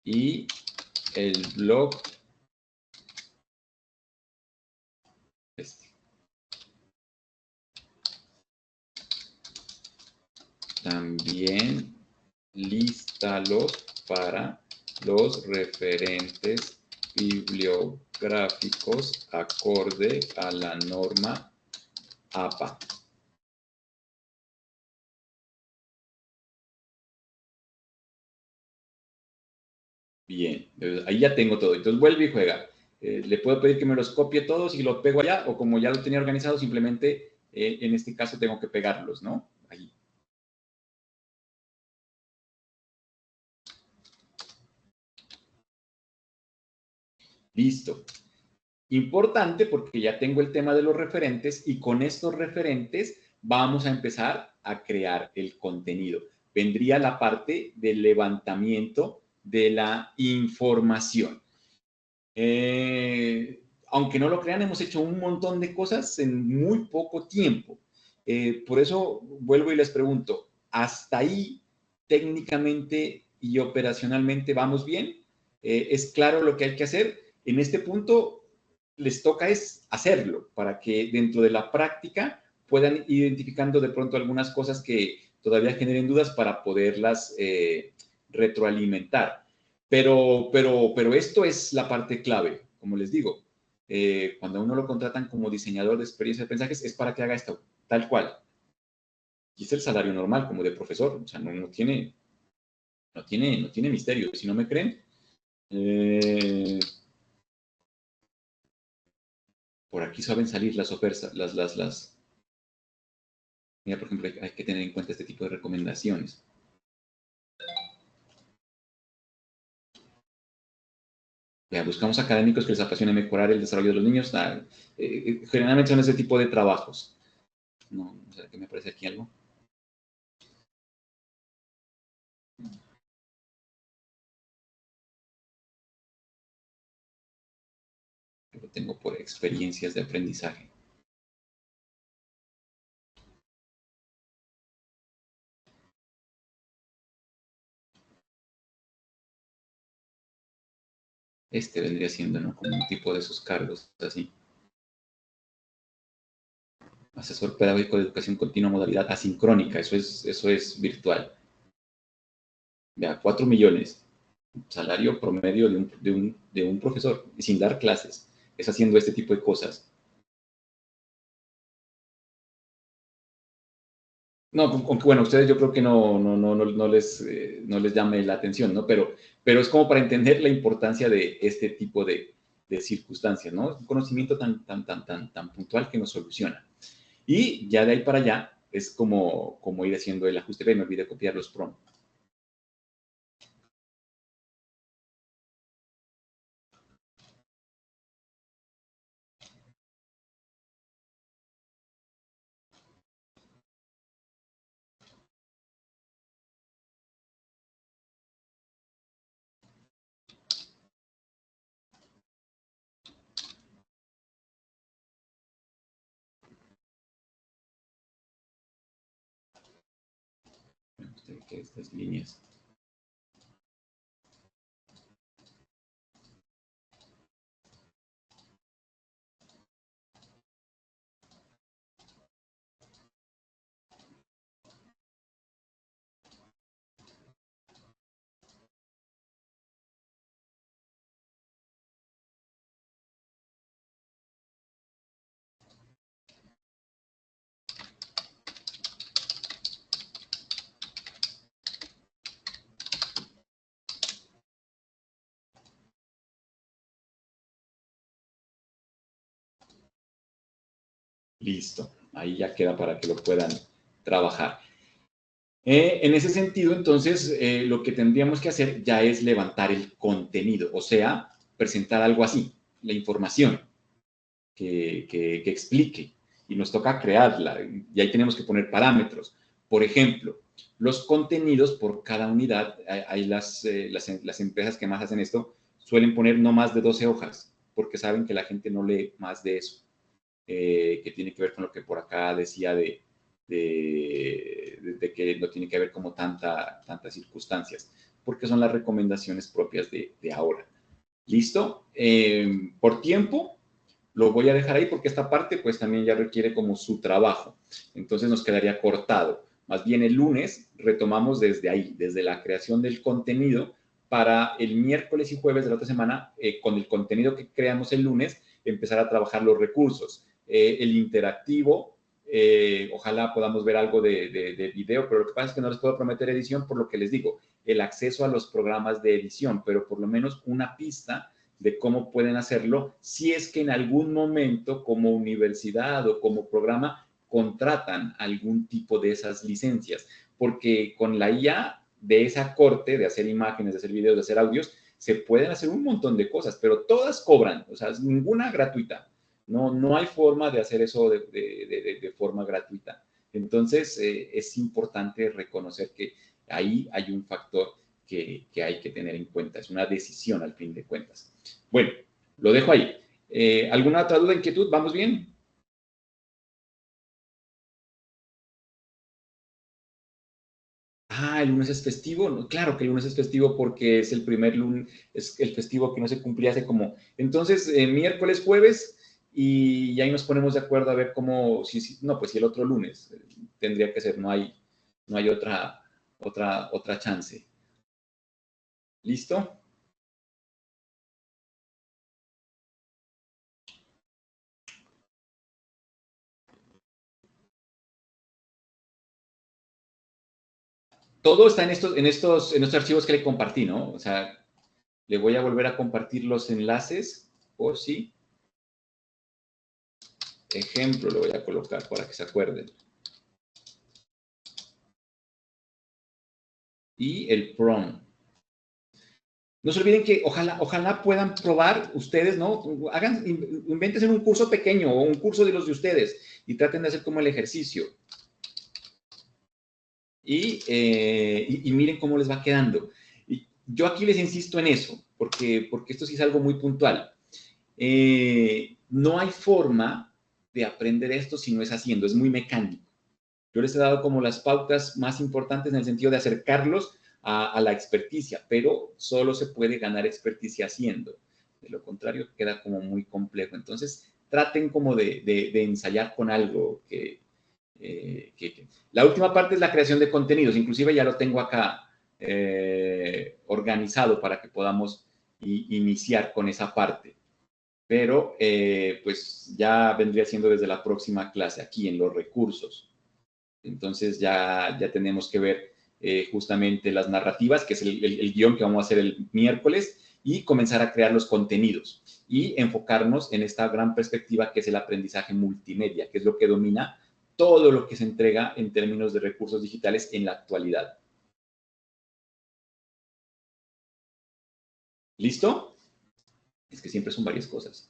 y el blog este. También lístalos para los referentes bibliográficos acorde a la norma APA. Bien, ahí ya tengo todo. Entonces vuelve y juega. Le puedo pedir que me los copie todos y lo pego allá, o como ya lo tenía organizado, simplemente en este caso tengo que pegarlos, ¿no? Ahí. Listo. Importante porque ya tengo el tema de los referentes y con estos referentes vamos a empezar a crear el contenido. Vendría la parte del levantamiento de la información. Aunque no lo crean, hemos hecho un montón de cosas en muy poco tiempo. Por eso vuelvo y les pregunto, ¿hasta ahí técnicamente y operacionalmente vamos bien? ¿Es claro lo que hay que hacer? En este punto les toca es hacerlo para que dentro de la práctica puedan ir identificando de pronto algunas cosas que todavía generen dudas para poderlas retroalimentar. Pero esto es la parte clave, como les digo. Cuando a uno lo contratan como diseñador de experiencia de aprendizaje es para que haga esto, tal cual. Y es el salario normal, como de profesor. O sea, no tiene misterio. Si no me creen, por aquí saben salir las ofertas, Mira, por ejemplo, hay que tener en cuenta este tipo de recomendaciones. Ya, buscamos académicos que les apasione mejorar el desarrollo de los niños. Generalmente son ese tipo de trabajos. No sé qué me parece aquí algo. Lo tengo por experiencias de aprendizaje. Este vendría siendo, ¿no? Como un tipo de esos cargos, así. Asesor pedagógico de educación continua, modalidad asincrónica, eso es virtual. Vea, 4 millones. Salario promedio de un profesor, sin dar clases. Es haciendo este tipo de cosas. No, aunque bueno, ustedes yo creo que no les llame la atención, ¿no? Pero es como para entender la importancia de este tipo de circunstancias, ¿no? Un conocimiento tan puntual que nos soluciona. Y ya de ahí para allá es como ir haciendo el ajuste. Me olvidé copiar los prompts. Que estas líneas. Listo, ahí ya queda para que lo puedan trabajar. En ese sentido, entonces, lo que tendríamos que hacer ya es levantar el contenido, o sea, presentar algo así, la información que explique, y nos toca crearla, y ahí tenemos que poner parámetros. Por ejemplo, los contenidos por cada unidad, hay las empresas que más hacen esto, suelen poner no más de 12 hojas, porque saben que la gente no lee más de eso. Que tiene que ver con lo que por acá decía de que no tiene que ver como tantas circunstancias, porque son las recomendaciones propias de ahora. ¿Listo? Por tiempo, lo voy a dejar ahí porque esta parte pues también ya requiere como su trabajo. Entonces nos quedaría cortado. Más bien el lunes retomamos desde ahí, desde la creación del contenido para el miércoles y jueves de la otra semana, con el contenido que creamos el lunes, empezar a trabajar los recursos. El interactivo, ojalá podamos ver algo de video, pero lo que pasa es que no les puedo prometer edición por lo que les digo, el acceso a los programas de edición, pero por lo menos una pista de cómo pueden hacerlo si es que en algún momento como universidad o como programa contratan algún tipo de esas licencias, porque con la IA de esa corte, de hacer imágenes, de hacer videos, de hacer audios, se pueden hacer un montón de cosas, pero todas cobran, o sea, ninguna gratuita. No hay forma de hacer eso de forma gratuita. Entonces, es importante reconocer que ahí hay un factor que hay que tener en cuenta. Es una decisión al fin de cuentas. Bueno, lo dejo ahí. ¿Alguna otra duda, inquietud? ¿Vamos bien? Ah, el lunes es festivo. No, claro que el lunes es festivo porque es el primer lunes, es el festivo que no se cumplía hace como... Entonces, miércoles, jueves, y ahí nos ponemos de acuerdo a ver cómo... no, pues si el otro lunes tendría que ser, no hay otra chance. ¿Listo? Todo está en estos archivos que le compartí, ¿no? O sea, le voy a volver a compartir los enlaces por si. Ejemplo, le voy a colocar para que se acuerden. Y el prompt. No se olviden que ojalá puedan probar ustedes, ¿no? Invéntense un curso pequeño o un curso de los de ustedes y traten de hacer como el ejercicio. Y miren cómo les va quedando. Y yo aquí les insisto en eso, porque esto sí es algo muy puntual. No hay forma de aprender esto si no es haciendo, es muy mecánico. Yo les he dado como las pautas más importantes en el sentido de acercarlos a la experticia, pero solo se puede ganar experticia haciendo. De lo contrario, queda como muy complejo. Entonces, traten como de ensayar con algo La última parte es la creación de contenidos. Inclusive ya lo tengo acá organizado para que podamos iniciar con esa parte. Pero, pues, ya vendría siendo desde la próxima clase, aquí en los recursos. Entonces ya tenemos que ver justamente las narrativas, que es el guión que vamos a hacer el miércoles, y comenzar a crear los contenidos y enfocarnos en esta gran perspectiva que es el aprendizaje multimedia, que es lo que domina todo lo que se entrega en términos de recursos digitales en la actualidad. ¿Listo? Es que siempre son varias cosas.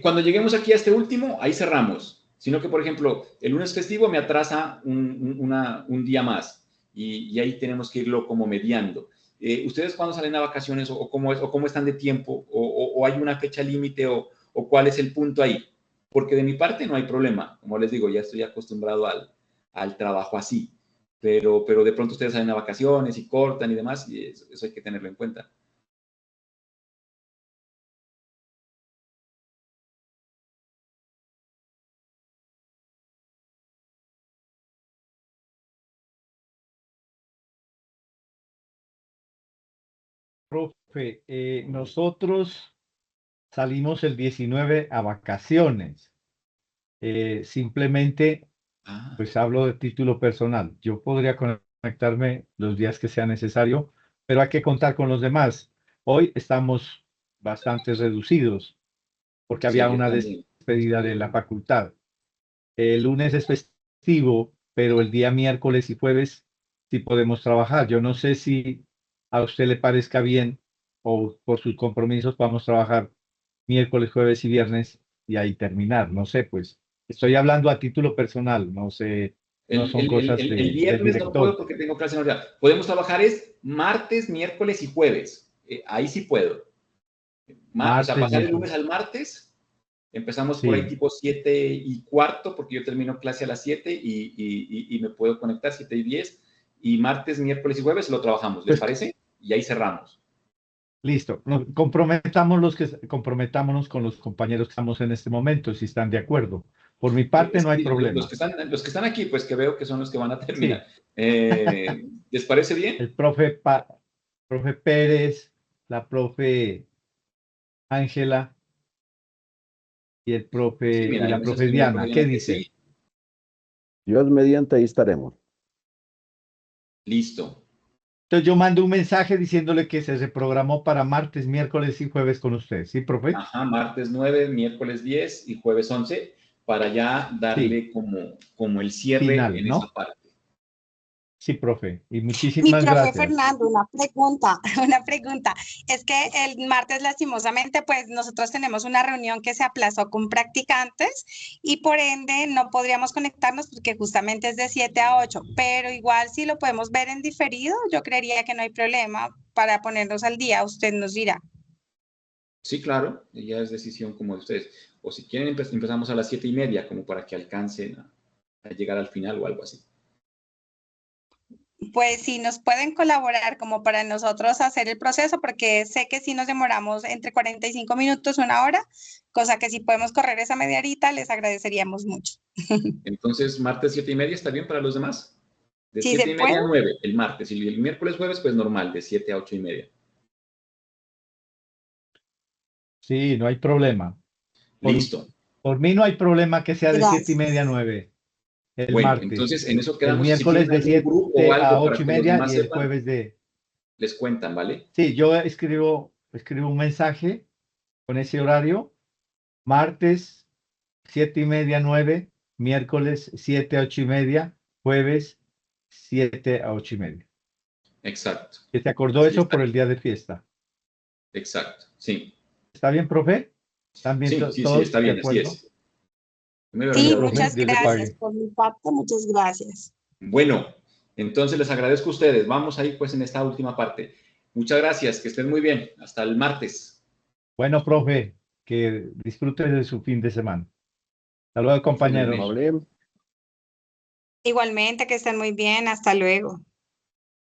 Cuando lleguemos aquí a este último, ahí cerramos. Sino que, por ejemplo, el lunes festivo me atrasa un día más y ahí tenemos que irlo como mediando. ¿Ustedes cuándo salen a vacaciones o cómo están de tiempo? ¿O hay una fecha límite o cuál es el punto ahí? Porque de mi parte no hay problema. Como les digo, ya estoy acostumbrado al trabajo así. Pero de pronto ustedes salen a vacaciones y cortan y demás, y eso hay que tenerlo en cuenta. Profe, nosotros salimos el 19 a vacaciones. Simplemente, pues hablo de título personal. Yo podría conectarme los días que sea necesario, pero hay que contar con los demás. Hoy estamos bastante reducidos porque Sí, había yo una también. despedida de la facultad. El lunes es festivo, pero el día miércoles y jueves sí podemos trabajar. Yo no sé si a usted le parezca bien o por sus compromisos vamos a trabajar miércoles, jueves y viernes y ahí terminar. No sé, pues estoy hablando a título personal, no sé, no son cosas El del viernes no puedo director. porque tengo clase en la universidad. Podemos trabajar es martes, miércoles y jueves. Ahí sí puedo. O sea, Martes, pasar el miércoles. lunes al martes. Empezamos por ahí Sí, tipo 7:15, porque yo termino clase a las 7 y me puedo conectar 7:10. Y martes, miércoles y jueves lo trabajamos, ¿les pues parece? Y ahí cerramos. listo. Comprometámonos con los compañeros que estamos en este momento, si están de acuerdo. Por mi parte no hay Sí, los problema. que están aquí, pues que veo que son los que van a terminar. Sí, ¿Les parece bien? el profe Pérez, la profe Ángela Sí, y mira, la en eso profe estoy muy de Diana. acuerdo ¿Qué en que dice? sí. Dios mediante, ahí estaremos. Listo. Entonces yo mando un mensaje diciéndole que se reprogramó para martes, miércoles y jueves con usted. ¿Sí, profe? Ajá, martes 9, miércoles 10 y jueves 11 para ya Sí, darle como el cierre final, en esa ¿no? parte. Sí, profe. Y Mi muchísimas profe gracias. Fernando, una pregunta, una pregunta. Es que el martes lastimosamente, pues nosotros tenemos una reunión que se aplazó con practicantes y por ende no podríamos conectarnos porque justamente es de 7 a 8, pero igual si lo podemos ver en diferido, yo creería que no hay problema para ponernos al día, usted nos dirá. Sí, claro, ya es decisión como de ustedes. O si quieren, empezamos a las 7:30, como para que alcancen a llegar al final o algo así. Pues si nos pueden colaborar como para nosotros hacer el proceso, porque sé que si nos demoramos entre 45 minutos, una hora, cosa que si podemos correr esa media horita, les agradeceríamos mucho. Entonces, martes 7:30, ¿está bien para los demás? De Si se 7:30 puede. a 9, el martes. Y el miércoles, jueves, pues normal, de 7 a 8:30. Sí, no hay problema. Por, Listo. por mí no hay problema que sea de 7:30 a Gracias. 9 el Bueno, martes. entonces en eso El quedamos. Si miércoles tienen de algún grupo o 7 a algo para ocho y que los media demás y el sepan, jueves de... les cuentan, ¿vale? Sí, yo escribo un mensaje con ese horario. Martes 7:30 a 9, miércoles 7 a 8:30, jueves 7 a 8:30. Exacto. ¿Que te acordó Así eso está por el bien. día de fiesta? Exacto. Sí. ¿Está bien, profe? ¿Están bien Sí, todos está de bien, así acuerdo? es. Me voy a Bueno, Sí, reunir con profe, muchas Dios le gracias. pague. Por mi parte, muchas gracias. Bueno, entonces les agradezco a ustedes. Vamos ahí pues en esta última parte. Muchas gracias, que estén muy bien. Hasta el martes. Bueno, profe, que disfrute de su fin de semana. Hasta luego, Muy compañeros. bien. Amable. Igualmente, que estén muy bien. Hasta luego.